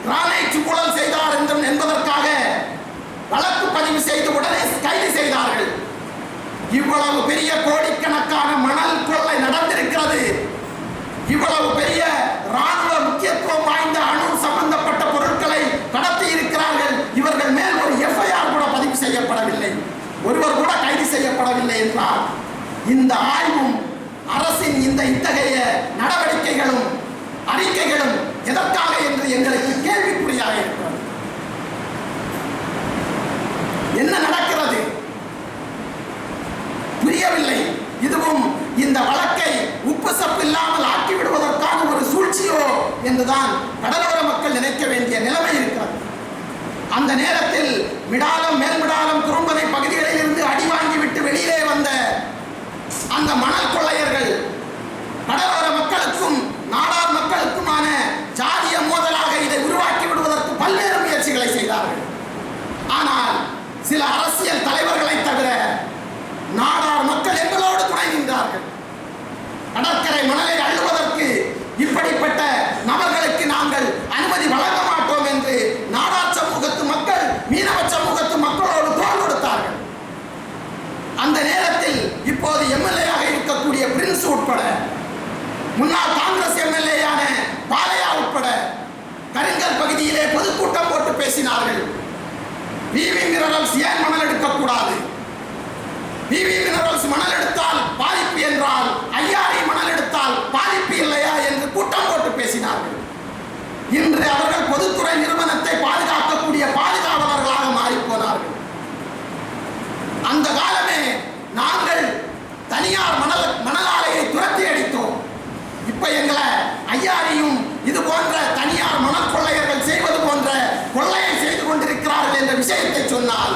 கிரானைட் ஊழல் செய்தார் என்பதற்காக வழக்கு பதிவு செய்து உடனே கைது செய்தார்கள். இவ்வளவு பெரிய கோடிக்கணக்கான மணல் கொள்ளை நடந்திருக்கிறது. இவ்வளவு பெரிய ராணுவ முக்கியத்துவம் வாய்ந்த அணு சம்பந்தப்பட்ட பொருட்களை கடத்தி இருக்கிறார்கள். இவர்கள் மேல் ஒரு எஃப்ஐஆர் கூட பதிவு செய்யப்படவில்லை, ஒருவர் கூட கைது செய்யப்படவில்லை என்றால் இந்த ஆய்வும் அரசின் இந்த இத்தகைய நடவடிக்கைகளும் அறிக்கைகளும் எதற்காக என்று எங்களுக்கு கேள்விக்குறியாக இருக்கிறது. என்ன நடக்கிறது புரியவில்லை. இதுவும் இந்த வழக்கை உப்பு சப்பு இல்லாமல் ஆக்கிவிடுவதற்கான ஒரு சூழ்ச்சியோ என்றுதான் கடலோர மக்கள் நினைக்க வேண்டிய நிலைமை இருக்கிறது. அந்த நேரத்தில் மிடாலம், மேல்மிடாலம், குறும்பனை பகுதிகளில் இருந்து அடி வாங்கிவிட்டு வெளியிலே வந்த அந்த மணல் கொள்ளையர்கள் கடலோர மக்களுக்கும் நாடார் மக்களுக்குமான ஜாதிய மோதலாக இதை உருவாக்கி விடுவதற்கு பல்வேறு முயற்சிகளை செய்தார்கள். ஆனால் சில அரசியல் தலைவர்களை தவிர நாடார் மக்கள் எங்களோடு துணை நின்றார்கள். கடற்கரை மணலை அள்ளுவதற்கு இப்படிப்பட்ட நபர்களுக்கு நாங்கள் அனுமதி வழங்க மாட்டோம் என்று நாடார் சமூகத்து மக்கள் மீனவ சமூகத்து மக்களோடு தோள் கொடுத்தார்கள். அந்த நேரத்தில் இப்போது எம்எல்ஏயாக இருக்கக்கூடிய பிரின்ஸ் உட்பட முன்னாள் காங்கிரஸ் எம்எல்ஏயான பாலையா உட்பட கரிங்கல் பகுதியிலே பொதுக்கூட்டம் போட்டு பேசினார்கள். விவி மினரல்ஸ் ஏன் மணல் எடுக்கக்கூடாது, விவி மினரல்ஸ் மணல் எடுத்தால் பாதிப்பு என்றால் ஐஆர்ஐ மணல் எடுத்தால் பாதிப்பு இல்லையா என்று கூட்டம் போட்டு பேசினார்கள். இன்று அவர்கள் பொதுத்துறை நிறுவனத்தை பாதுகாக்கக்கூடிய பாதுகாவலர்களாக மாறிப்போனார்கள். அந்த காலமே நாங்கள் தனியார் மணல் ஆலையை துரத்தி அடித்தோம். இப்ப எங்களை ஐஆரையும் இது போன்ற தனியார் மணல் கொள்ளையர்கள் செய்வது போன்ற கொள்ளையை செய்து கொண்டிருக்கிறார்கள் என்ற விஷயத்தை சொன்னால்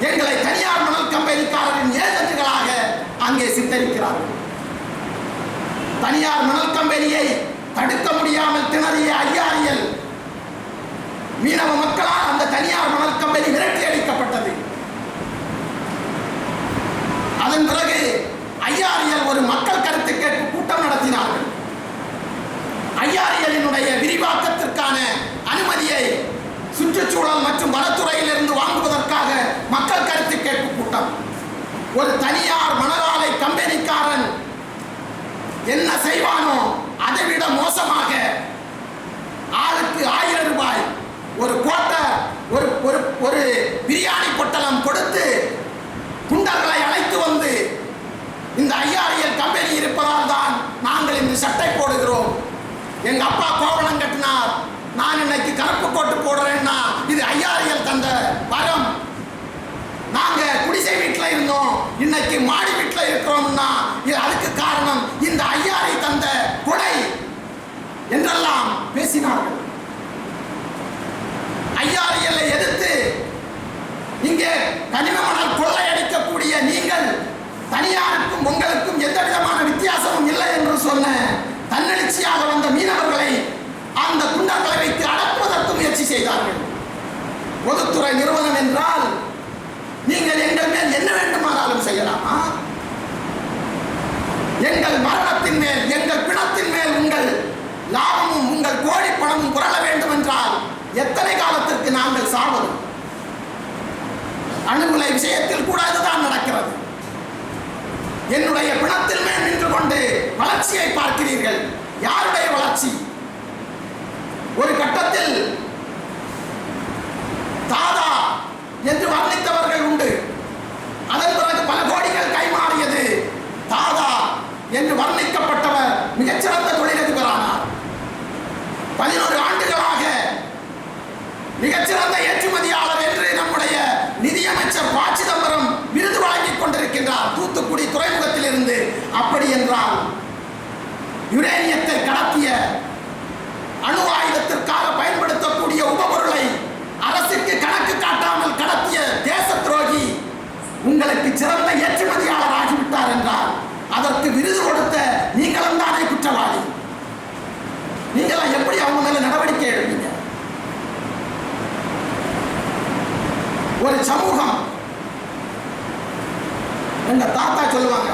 எங்களை தனியார் மணல் கம்பெனிக்காரரின் ஏஜென்ட்களாக அங்கே சித்தரிக்கிறார்கள். தனியார் மணல் கம்பெனியை தடுக்க முடியாமல் திணறிய ஐஆர்எல் மீனவ மக்களால் அந்த தனியார் மணல் கம்பெனி விரட்டி அடிக்கப்பட்டது. அதன் பிறகு ஐஆர்எல் ஒரு மக்கள் கருத்து கேட்பு கூட்டம் நடத்தினார்கள். ஐஆர்எல்லினுடைய விரிவாக்கத்திற்கான அனுமதியை சுற்றுச்சூழல் மற்றும் வனத்துறையிலிருந்து வாங்குவதற்காக மக்கள் கருத்து கேட்பு கூட்டம். ஒரு தனியார் மணல் ஆலை கம்பெனிக்காரன் என்ன செய்வானோ அதைவிட மோசமாக ஆளுக்கு 1000 ரூபாய் ஒரு கோட்டை ஒரு பிரியாணி பொட்டலம் கொடுத்து குண்டர்களை அழைத்து வந்து இந்த ஐஆர்எல் கம்பெனி இருப்பதால் தான் நாங்கள் இந்த சட்டை போடுகிறோம், எங்க அப்பா கோவணம் கட்டினார், நான் இன்னைக்கு கருப்பு கோட்டு போடுறேன்னா இது ஐஆர்எல் தந்த வரம், நாங்க குடிசை வீட்டில் இருந்தோம் இன்னைக்கு மாடி வீட்டில் இருக்கிறோம்னா இது அதுக்கு காரணம் இந்த ஐஆர்ஐ தந்த கொடை என்றெல்லாம் பேசினார்கள். ஐஆர்எல்லை எதிர்த்து இங்கே கனிம மணல் கொள்ளையடிக்கக்கூடிய நீங்கள் தனியாருக்கும் உங்களுக்கும் எந்த விதமான வித்தியாசமும் இல்லை என்று சொன்ன தன்னெழுச்சியாக வந்த மீனவர்களை அந்த குண்டர்களை வைத்து அடக்குவதற்கு முயற்சி செய்தார்கள். பொதுத்துறை நிறுவனம் என்றால் நீங்கள் எங்கள் மேல் என்ன வேண்டுமானாலும் செய்யலாமா? எங்கள் மரணத்தின் மேல், எங்கள் பிணத்தின் மேல் உங்கள் லாபமும் உங்கள் கோடி பணமும் புரள வேண்டும் என்றால் எத்தனை காலத்திற்கு நாங்கள் சாவது? அணுகுலை விஷயத்தில் கூட இதுதான் நடக்கிறது. என்னுடைய பிணத்தில் மேல் நின்று கொண்டு வளர்ச்சியை பார்க்கிறீர்கள். யாருடைய வளர்ச்சி? ஒரு கட்டத்தில் தாதா என்று வர்ணித்தவர்கள் உண்டு. அதன் பிறகு பல கோடிகள் கைமாறியது. தாதா என்று வர்ணிக்கப்பட்டவர் மிகச்சிறந்த தொழிலதிபரானார். 11 ஆண்டுகளாக மிகச்சிறந்த ஏற்றுமதியாளர் என்று நம்முடைய நிதியமைச்சர் ப. சிதம்பரம் விருது வழங்கிக் கொண்டிருக்கின்றார் தூத்துக்குடி துறைமுகத்தில் இருந்து. அப்படி என்றால் யுரேனியத்தை கடத்திய அணு ஆயுதத்திற்காக பயன்படுத்தக்கூடிய உபபொருளை அரசுக்கு கணக்கு காட்டாமல் கடத்திய தேச துரோகி உங்களுக்கு சிறந்த ஏற்றுமதியாளர் ஆகிவிட்டார் என்றால் அதற்கு விருது கொடுத்த நீங்களும் தானே குற்றவாளி. நீங்களாம் எப்படி அவங்க மேல நடவடிக்கை எடுப்பீங்க? ஒரு சமூகம், எங்க தாத்தா சொல்லுவாங்க,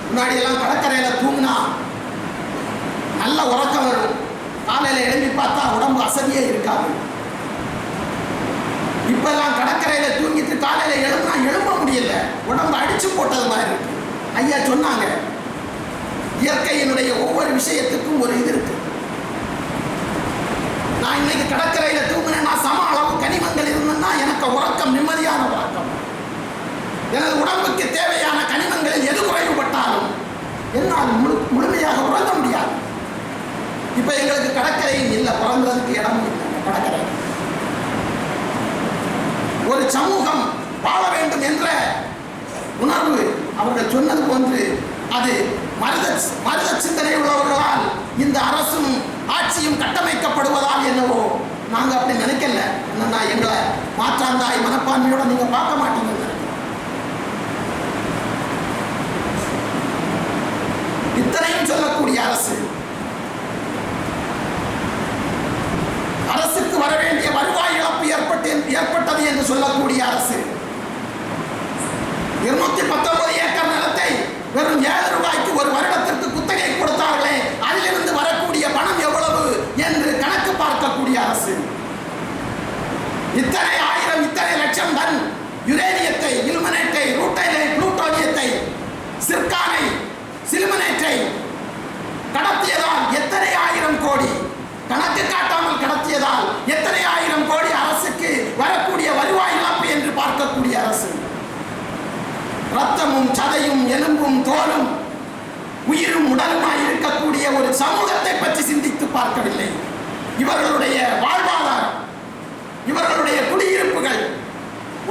முன்னாடி எல்லாம் கடற்கரையில தூங்கினா நல்ல உறக்கம் வரும், காலையில எழுப்பி பார்த்தா உடம்பு அசதியே இருக்காது. இப்பெல்லாம் கடற்கரையில காலையில் எழும்ப முடியல, உடம்பு அடிச்சு போட்டது மாதிரி இருக்கு. ஐயா சொன்னாங்க, இயற்கையினுடைய ஒவ்வொரு விஷயத்துக்கும் ஒரு இது இருக்கு. நான் இன்னைக்கு கடற்கரையில தூங்கினேன்னா சம அளவு கனிமங்கள் இருந்ததுன்னா எனக்கு உறக்கம் நிம்மதியான உறக்கம். எனது உடம்புக்கு தேவையான கனிமங்களில் எது குறைவுபட்டாலும் என்னால் முழுமையாக உறங்க முடியாது. இப்ப எங்களுக்கு கடற்கரையும் இல்லை, உறங்குறதுக்கு இடமும் இல்லை. கடற்கரை ஒரு சமூகம் வாழ வேண்டும் என்ற உணர்வு அவர்கள் சொன்னது போன்று அது மருத சிந்தனை உள்ளவர்களால் இந்த அரசும் ஆட்சியும் கட்டமைக்கப்படுவதால் என்னவோ நாங்க அப்படி நினைக்கல. என்னன்னா எங்களை மாற்றாந்தாய் மனப்பான்மையோட நீங்க பார்க்க மாட்டீங்க. இத்தனையும் சொல்லக்கூடிய அரசுக்கு வர வேண்டிய வருவாய் இழப்பு ஏற்பட்டது என்று சொல்லக்கூடிய அரசு 219 ஏக்கர் நிலத்தை வெறும் 7 ரூபாய்க்கு ஒரு வருடத்திற்கு குத்தகை கொடுத்தார்களே, அதிலிருந்து வரக்கூடிய பணம் எவ்வளவு என்று கணக்கு பார்க்கக்கூடிய அரசு. இத்தனை ஆயிரம், இத்தனை லட்சம் டன் யுரேனியத்தை, இல்மனேட்டை, ரூட்டைலை, புளூட்டோனியத்தை, சிர்கானை, சிலிமனேட்டை கடத்தியதால் எத்தனை ஆயிரம் கோடி, கணக்கு காட்டாமல் கடத்தியதால் எத்தனை ஆயிரம் கோடி அரசுக்கு வரக்கூடிய வருவாய் இழப்பு என்று பார்க்கக்கூடிய அரசு. ரத்தமும் சதையும் எலும்பும் தோலும் உயிரும் உடலுமாய் இருக்கக்கூடிய ஒரு சமூகத்தை பற்றி சிந்தித்து பார்க்கவில்லை. இவர்களுடைய வாழ்வாதாரம், இவர்களுடைய குடியிருப்புகள்.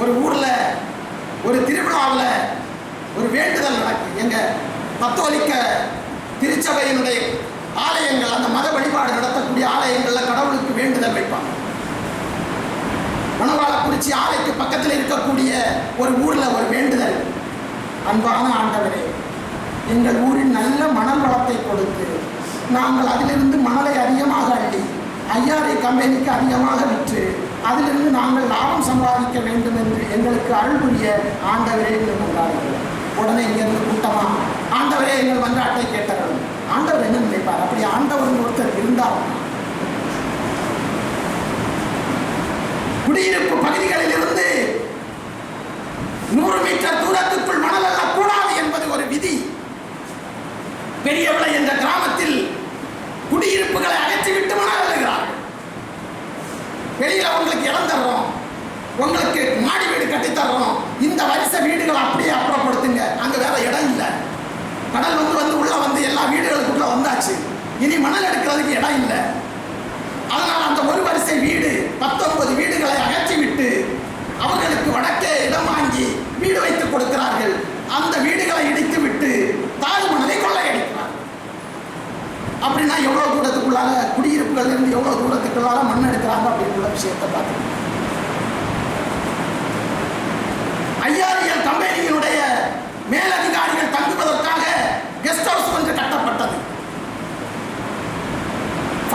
ஒரு ஊர்ல ஒரு திருவிழாவில் ஒரு வேண்டுதல் நடக்கும். எங்க கத்தோலிக்க திருச்சபையினுடைய ஆலயங்கள், அந்த மத வழிபாடு நடத்தக்கூடிய ஆலயங்கள்ல கடவுளுக்கு வேண்டுதல் வைப்பாங்க. மணவாளக்குறிச்சி ஆலைக்கு பக்கத்தில் இருக்கக்கூடிய ஒரு ஊர்ல ஒரு வேண்டுதல், அன்பான ஆண்டவரே, எங்கள் ஊரில் நல்ல மணல் வளத்தை கொடுத்து நாங்கள் அதிலிருந்து மணலை அதிகமாக அள்ளி ஐஆர்ஐ கம்பெனிக்கு அதிகமாக விற்று அதிலிருந்து நாங்கள் லாபம் சம்பாதிக்க வேண்டும் என்று எங்களுக்கு அருள் புரிய ஆண்டவரே என்று கொண்டாடுகிறோம். உடனே இங்கிருந்து கூட்டமா ஆண்டவரே எங்கள் மன்றாட்டை கேட்டவர்கள். ஆண்டவர் என்ன நினைப்பார்? அப்படி ஆண்டவர் ஒருத்தர் இருந்தார். குடியிருப்பு பகுதிகளில் இருந்து 100 மீட்டர் தூரத்துக்குள் மணல் அள்ளக்கூடாது என்பது ஒரு விதி. பெரியவிளை என்ற கிராமத்தில் குடியிருப்புகளை அகற்றிவிட்டு மணல் அள்ளுகிறார்கள். வெளியில உங்களுக்கு இடம் தர்றோம், உங்களுக்கு மாடி வீடு கட்டித்தர்றோம், இந்த வரிசை வீடுகளை அப்படியே அப்புறப்படுத்துங்க, அங்க வேற இடம் இல்லை. கடல் வந்து உள்ள வந்து எல்லா வீடுகளுக்குள்ள வந்தாச்சு, இனி மணல் எடுக்கிறதுக்கு இடம் இல்லை. அதனால் அந்த ஒரு வரிசை வீடு 19 வீடுகளை அகற்றிவிட்டு அவர்களுக்கு வடக்கே இடம் வாங்கி வீடு வைத்து கொடுக்கிறார்கள். அந்த வீடுகளை இடித்து விட்டு தாழ் மணலை கொள்ளையடிக்கிறார்கள். அப்படின்னா எவ்வளவு தூரத்துக்குள்ளால குடியிருப்புகள் இருந்து எவ்வளவு தூரத்துக்குள்ளால மண் எடுக்கிறாங்க அப்படின்ற விஷயத்தை பார்த்து ஐஆர்எல் கம்பெனியினுடைய மேலதிகாரிகள் தங்குவதற்காக கெஸ்ட் ஹவுஸ் ஒன்று கட்டப்பட்டது.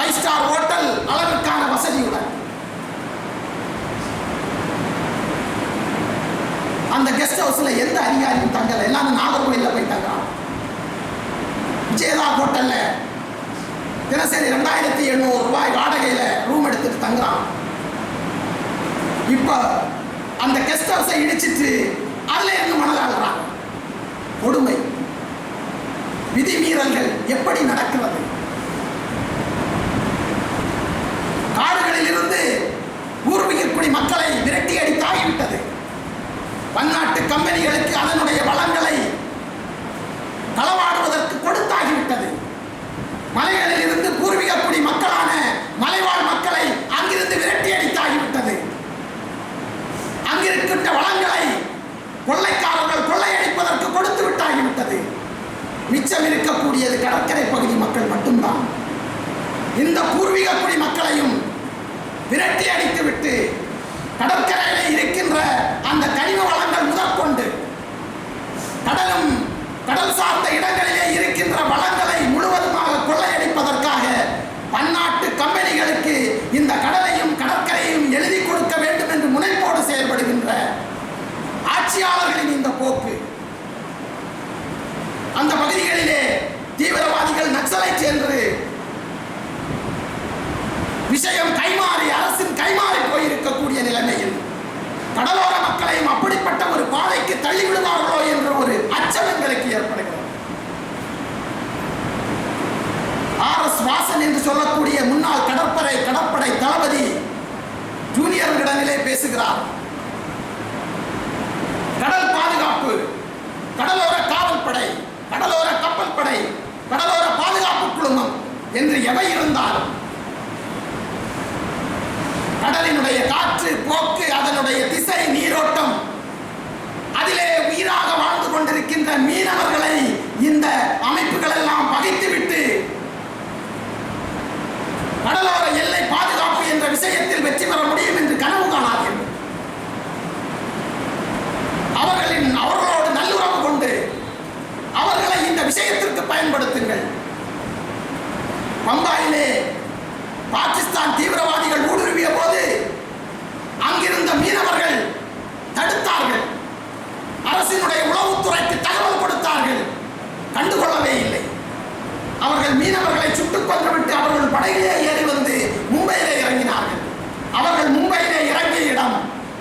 5 ஸ்டார் ஹோட்டல் அளவிற்கான வசதியுடன். அந்த கெஸ்ட் ஹவுஸ்ல எந்த அதிகாரியும் தங்கல, எல்லாரும் நாகர்கோயில்ல போய் தங்குறான். விஜயதா ஹோட்டல்ல தினசரி 2700 ரூபாய் வாடகையில ரூம் எடுத்துட்டு தங்குறான். இப்ப அந்த கெஸ்ட் ஹவுஸை இடிச்சிட்டு அதுல இருந்து மணல் ஆடுறாங்க. கொடுமை, விதிமீறல்கள் எப்படி நடக்கிறது? காடுகளில் இருந்து பூர்வீகக்குடி மக்களை விரட்டி அடித்தாகிவிட்டது. பன்னாட்டு கம்பெனிகளுக்கு அதனுடைய வளங்களை களவாடுவதற்கு கொடுத்தாகிவிட்டது. மலைகளில் இருந்து பூர்வீகக்குடி மக்களான மலைவாழ் மக்களை அங்கிருந்து விரட்டி அடித்தாகிவிட்டது. அங்கிருக்கின்ற வளங்களை கொள்ளைக்காரர்கள் கொள்ளையடிப்பதற்கு கொடுத்து விட்டாகிவிட்டது. மிச்சம் இருக்கக்கூடியது கடற்கரை பகுதி மக்கள் மட்டும்தான். இந்த பூர்வீகக்குடி மக்களையும் விரட்டி அடித்து விட்டு கடற்கரையில் இருக்கின்ற அந்த கனிம வளங்கள் முதற்கொண்டு கடலும் கடல் சார்ந்த இடங்களிலே இருக்கின்ற வளங்களை முழுவதுமாக கொள்ளையடிப்பதற்காக பன்னாட்டு கம்பெனிகளுக்கு இந்த கடலையும் கடற்கரையும் எழுதி கொடுக்க வேண்டும் என்று முனைப்போடு செயல்படுகின்ற ஆட்சியாளர்களின் இந்த போக்கு, அந்த பகுதிகளிலே தீவிரவாதிகள் நக்சலைட் என்று விஷயம் கைமாறி அரசின் கைமாறி போயிருக்கக்கூடிய பேசுகிறார். கடல் பாதுகாப்பு, கடலோர காவல் படை, கடலோர கப்பல் படை, கடலோர பாதுகாப்பு குழுமம் என்று எவை இருந்தாலும் கடலினுடைய காற்று போக்கு, அதனுடைய திசை, நீரோட்டம், அதிலே உயிராக வாழ்ந்து கொண்டிருக்கின்ற மீனவர்களை இந்த அமைப்புகள் எல்லாம் பகைத்துவிட்டு கடலோர எல்லை பாதுகாப்பு என்ற விஷயத்தில் வெற்றி பெற முடியும் என்று கனவு காணாதீர்கள். அவர்களோடு நல்லுறவு கொண்டு அவர்களை இந்த விஷயத்திற்கு பயன்படுத்துங்கள். பம்பாயிலே பாகிஸ்தான் தீவிரவாதிகள் ஊடுருவிய போது அங்கிருந்த மீனவர்கள் தடுத்தார்கள். அரசினுடைய உளவுத்துறைக்கு தகவல் கொடுத்தார்கள். கண்டுகொள்ளவே இல்லை. அவர்கள் மீனவர்களை சுட்டுக் கொன்றுவிட்டு அவர்கள் படகிலே ஏறி வந்து மும்பையிலே இறங்கினார்கள். அவர்கள் மும்பையிலே இறங்கிய இடம்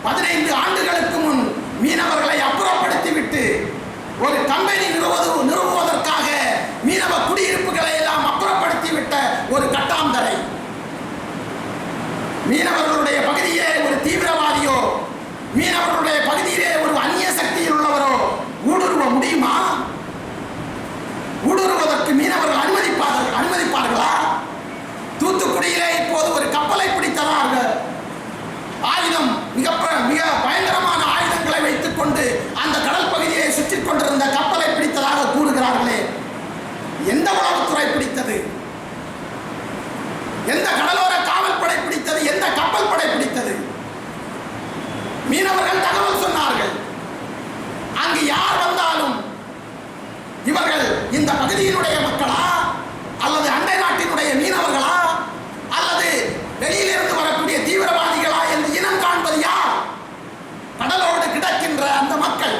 15 ஆண்டுகளுக்கு முன் மீனவர்களை அப்புறப்படுத்திவிட்டு ஒரு கம்பெனி நிறுவுவதற்காக மீனவ குடியிருப்புகளை எல்லாம் அப்புறப்படுத்திவிட்ட ஒரு கட்டாந்தரை. மீனவர்களுடைய பகுதியிலே ஒரு தீவிரவாதியோ, மீனவர்களுடைய பகுதியிலே ஒரு அந்நிய சக்தியில் உள்ளவரோ ஊடுருவ முடியுமா? ஊடுருவதற்கு மீனவர்கள் அனுமதிப்பார்களா? தூத்துக்குடியிலே இப்போது ஒரு கப்பலை பிடித்ததாக ஆயுதம், மிக பயங்கரமான ஆயுதங்களை வைத்துக் கொண்டு அந்த கடல் பகுதியை சுற்றிக் கொண்டிருந்த கப்பலை பிடித்ததாக கூறுகிறார்களே, எந்த உளவுத்துறை பிடித்தது? எந்த கடலோர காவல் படை பிடித்தது? எந்த கப்பல் படை பிடித்தது? மீனவர்கள் தகவல் சொன்னார்கள். அங்கு யார் வந்தாலும் இவர்கள் இந்த பகுதியினுடைய மக்களா, அல்லது அண்டை நாட்டினுடைய மீனவர்களா, அல்லது வெளியிலிருந்து வரக்கூடிய தீவிரவாதிகளா என்று இனம் காண்பது யார்? கடலோடு கிடக்கின்ற அந்த மக்கள்.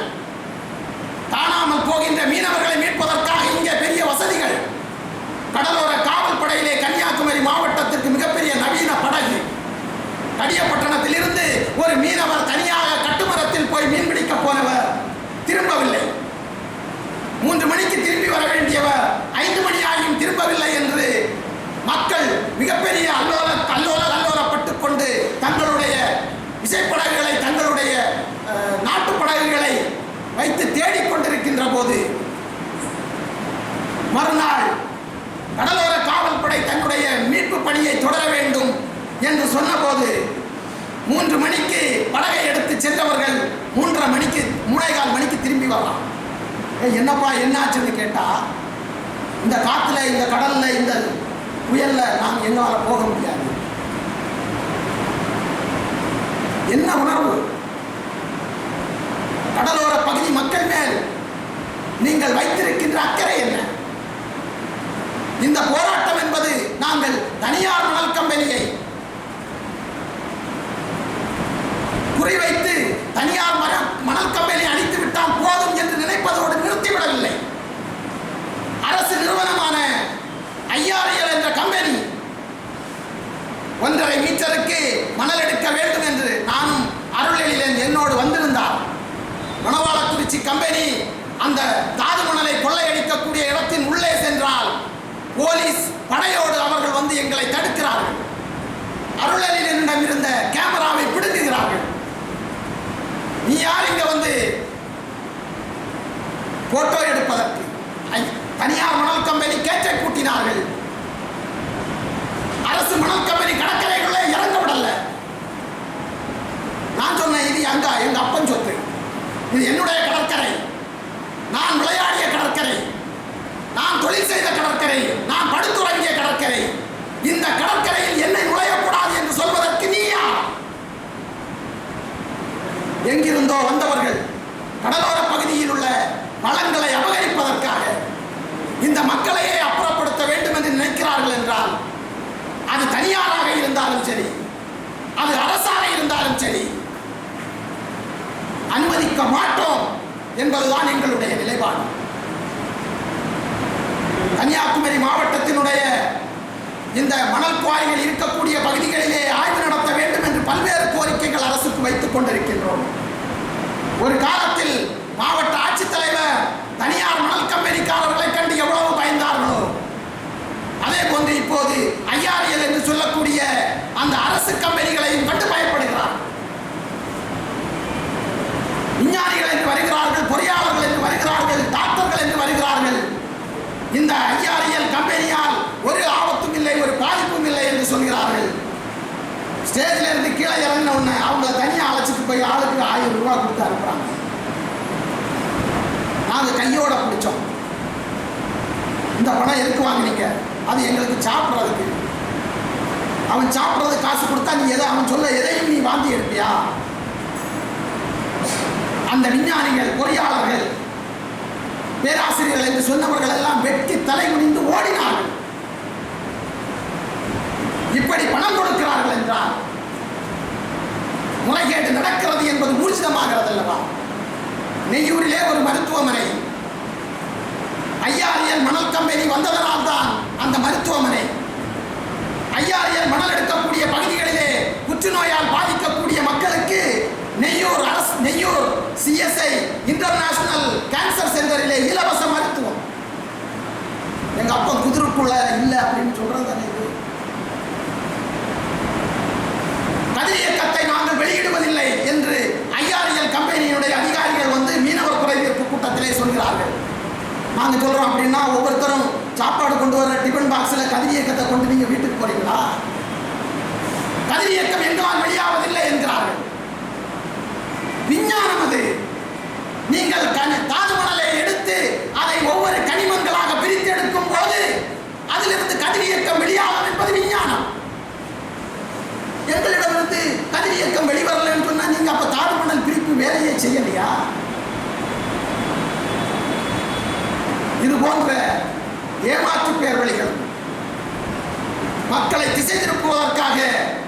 காணாமல் போகின்ற மீனவர்களை மீட்பதற்காக இங்கே பெரிய வசதிகள். கடலோர காவல் படையிலே கன்னியாகுமரி மாவட்டத்திற்கு மிகப்பெரிய நவீன படகு. கடியப்பட்டணத்திலிருந்து ஒரு மீனவர் தனியாக கட்டுமரத்தில் போய் மீன்பிடிக்க போனவர் திரும்பவில்லை. 3 மணிக்கு திரும்பி வர வேண்டியவர் 5 மணி ஆகியும் திரும்பவில்லை என்று மக்கள் மிகப்பெரிய அல்லோலப்பட்டுக் கொண்டு தங்களுடைய விசைப்படகுகளை, தங்களுடைய நாட்டு படகுகளை வைத்து தேடிக்கொண்டிருக்கின்ற போது மறுநாள் கடலோர காவல் படை தன்னுடைய மீட்பு பணியை தொடர வேண்டும் என்று சொன்னபோது 3 மணிக்கு படகை எடுத்து சென்றவர்கள் 3:45 மணிக்கு திரும்பி வரலாம். என்னப்பா என்னாச்சுன்னு கேட்டா, இந்த காத்துல, இந்த கடல்ல, இந்த புயல்ல நாம் எங்களால போக முடியாது. என்ன உணர்வு? கடலோர பகுதி மக்கள் மேல் நீங்கள் வைத்திருக்கின்ற அக்கறை என்ன? இந்த போராட்டம் என்பது நாங்கள் தனியார் மணல் கம்பெனியை குறிவைத்து தனியார் மணல் கம்பெனி அழித்து விட்டால் போதும் என்று நினைப்பதோடு நிறுத்திவிடவில்லை. அரசு நிறுவனமான IRL என்ற கம்பெனி 1.5 மீட்டருக்கு மணல் எடுக்க வேண்டும் என்று நானும் அருளெழிலன் என்னோடு வந்திருந்தார். மணவாளக்குறிச்சி கம்பெனி அந்த தாது மணலை கொள்ளையடிக்கக்கூடிய இடத்தின் உள்ளே சென்றால் போலீஸ் படையோடு அவர்கள் வந்து எங்களை தடுக்கிறார்கள். அருளெழிலனிடம் இருந்த கேமராவை பிடுங்குகிறார்கள். நீ யார் இங்க வந்து போட்டோ எடுப்பதற்கு? தனியார் மணல் கம்பெனி கேட்டை கூட்டினார்கள். அரசு மணல் கம்பெனி கடற்கரைகளே இறங்க விடல. நான் சொன்னேன், இது எங்க அப்பன் சொத்து, இது என்னுடைய கடற்கரை, நான் விளையாடிய கடற்கரை, நான் தொழில் செய்த கடற்கரை, நான் படுத்துறங்கிய கடற்கரை. இந்த கடற்கரையில் என்னை நுழையக்கூடாது என்று சொல்வதற்கு நீ யார்? எங்கிருந்தோ வந்தவர்கள் கடலோர பகுதியில் உள்ள வளங்களை அபகரிப்பதற்காக இந்த மக்களையே அப்புறப்படுத்த வேண்டும் என்று நினைக்கிறார்கள் என்றால், அது தனியாராக இருந்தாலும் சரி, அது அரசாக இருந்தாலும் சரி, அனுமதிக்க மாட்டோம் என்பதுதான் எங்களுடைய நிலைப்பாடு. கன்னியாகுமரி மாவட்டத்தினுடைய இந்த மணல் குவாரிகள் இருக்கக்கூடிய பகுதிகளிலே ஆய்வு நடத்த வேண்டும் என்று பல்வேறு கோரிக்கைகள் அரசுக்கு வைத்துக் கொண்டிருக்கின்றோம். ஒரு காலத்தில் மாவட்ட ஆட்சித்தலைவர் தனியார் மணல் கம்பெனிக்காரர்களை கண்டு எவ்வளவு பயந்தார்களோ, அதே போன்று இப்போது IRL என்று சொல்லக்கூடிய அந்த அரசு கம்பெனிகளையும் கண்டு பயப்படுகிறார். இந்த ஐஆர்எல் கம்பெனியால் ஒரு ஆபத்தும் இல்லை, ஒரு பாதிப்பும் இல்லை என்று சொல்கிறார்கள். ஸ்டேஜில் இருந்து கீழே இறங்கின உடனே அவங்கள தனியாக அழைச்சிட்டு போய் ஆளுக்கு 1000 ரூபாய் கொடுத்து அனுப்புறாங்க. நாங்கள் கையோட பிடிச்சோம். இந்த பணம் எதுக்கு வாங்கினீங்க? அது எங்களுக்கு சாப்பிட்றதுக்கு. அவன் சாப்பிட்றதுக்கு காசு கொடுத்தா நீ அவன் சொல்ல எதையும் நீ வாந்தி எடுப்பியா? அந்த விஞ்ஞானிகள், பொறியாளர்கள், பேராசிரியர்கள் என்று சொன்னவர்கள் எல்லாம் வெட்டி தலை குனிந்து ஓடினார்கள். இப்படி பணம் கொடுக்கிறார்கள் என்றால் முறைகேடு நடக்கிறது என்பது ஊர்ஜிதமாகிறது அல்லவா? நெய்யூரிலே ஒரு மருத்துவமனை, ஐஆர்எல் மணல் கம்பெனி வந்ததனால் தான் அந்த மருத்துவமனை, ஐஆர்எல் மணல் எடுக்கக்கூடிய பகுதிகளிலே புற்றுநோயால் பாதிக்கக்கூடிய மக்களுக்கு நெய்யூர் சிஎஸ்ஐ இன்டர்நேஷனல் கேன்சர் சென்டரிலே இலவச மருத்துவம். எங்க அப்பா குதிரைக்குள்ள இல்லை அப்படின்னு சொல்றது தானே இது. கதிர் இயக்கத்தை நாங்கள் வெளியிடுவதில்லை என்று ஐஆர்எல் கம்பெனியினுடைய அதிகாரிகள் வந்து மீனவர் குறைதீர்ப்பு கூட்டத்திலே சொல்கிறார்கள். நாங்கள் சொல்றோம் அப்படின்னா ஒவ்வொருத்தரும் சாப்பாடு கொண்டு வர டிஃபன் பாக்ஸில் கதிர் இயக்கத்தை கொண்டு நீங்க வீட்டுக்கு போறீங்களா? கதிர் இயக்கம் எங்களால் வெளியாவதில்லை என்கிறார்கள். விஞ்ஞானம் அது. நீங்கள் தாது மணலை எடுத்து அதை ஒவ்வொரு கனிமங்களாக பிரித்து எடுக்கும் போது அதிலிருந்து கதிர் இயக்கம் வெளியாகும் என்பது விஞ்ஞானம். எங்களிடமிருந்து கதிர் இயக்கம் வெளிவரல என்று சொன்னா நீங்க அப்ப தாது மணல் பிரிப்பு வேலையை செய்யலையா? இது போன்ற ஏமாற்று பேர் வழிகள் மக்களை திசை திருப்புவதற்காக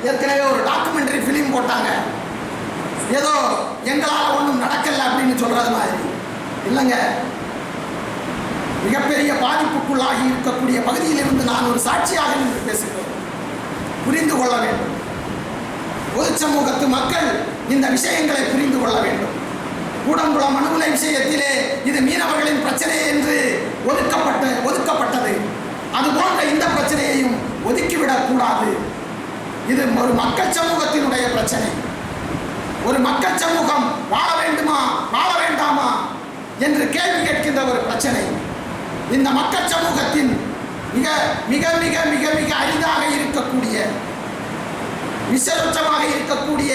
ஏற்கனவே ஒரு டாக்குமெண்டரி பிலிம் போட்டாங்க. ஏதோ எங்களால் ஒன்றும் நடக்கல அப்படின்னு சொல்றது மாதிரி இல்லைங்க. மிகப்பெரிய பாதிப்புக்குள்ளாகி இருக்கக்கூடிய பகுதியிலிருந்து நான் ஒரு சாட்சியாக நின்று பேசுகிறேன். புரிந்து கொள்ள வேண்டும். பொது சமூகத்து மக்கள் இந்த விஷயங்களை புரிந்து கொள்ள வேண்டும். கூடங்குளம் அணுகுலை விஷயத்திலே இது மீனவர்களின் பிரச்சனை என்று ஒதுக்கப்பட்டது. அதுபோன்ற இந்த பிரச்சனையையும் ஒதுக்கிவிடக் கூடாது. இது ஒரு மக்கள் சமூகத்தினுடைய பிரச்சனை. ஒரு மக்கள் சமூகம் வாழ வேண்டுமா வாழ வேண்டாமா என்று கேள்வி கேட்கின்ற ஒரு பிரச்சனை. இந்த மக்கள் சமூகத்தின் மிக மிக மிக மிக மிக அரிதாக இருக்கக்கூடிய, விசேஷமாக இருக்கக்கூடிய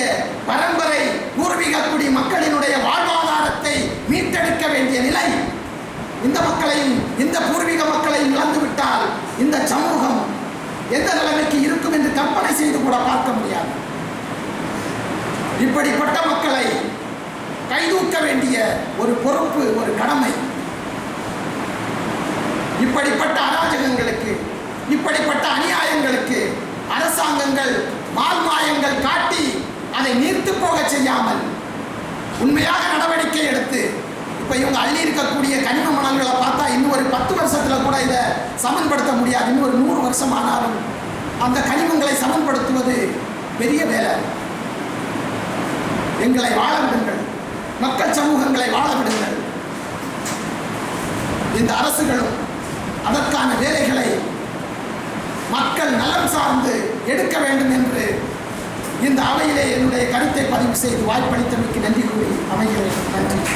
பரம்பரை பூர்வீக குடி மக்களினுடைய வாழ்வாதாரத்தை மீட்டெடுக்க வேண்டிய நிலை இந்த மக்களையும் இந்த பூர்வீக மக்களையும் இழந்துவிட்டால் இந்த சமூகம் எந்த நிலைமைக்கு இருக்கும் என்று கற்பனை செய்து கூட பார்க்க முடியாது. இப்படிப்பட்ட மக்களை கைதூக்க வேண்டிய ஒரு பொறுப்பு, ஒரு கடமை. இப்படிப்பட்ட அராஜகங்களுக்கு, இப்படிப்பட்ட அநியாயங்களுக்கு அரசாங்கங்கள் மால்மாயங்கள் காட்டி அதை நீர்த்து போக செய்யாமல் உண்மையாக நடவடிக்கை எடுத்து, இப்ப இவங்க அள்ளி இருக்கக்கூடிய கனிம மணல்களை பார்த்தா இன்னும் ஒரு 10 வருஷத்துல கூட இதை சமன்படுத்த முடியாது. இன்னும் ஒரு 100 வருஷம் ஆனாலும் அந்த கனிமங்களை சமன்படுத்துவது பெரிய வேலை. எங்களை வாழ விடுங்கள், மக்கள் சமூகங்களை வாழ விடுங்கள். இந்த அரசுகளும் அதற்கான வேலைகளை மக்கள் நலம் சார்ந்து எடுக்க வேண்டும் என்று இந்த அவையிலே என்னுடைய கருத்தை பதிவு செய்து வாய்ப்பளித்தமைக்கு நன்றி கூறி அமைகிறேன். நன்றி.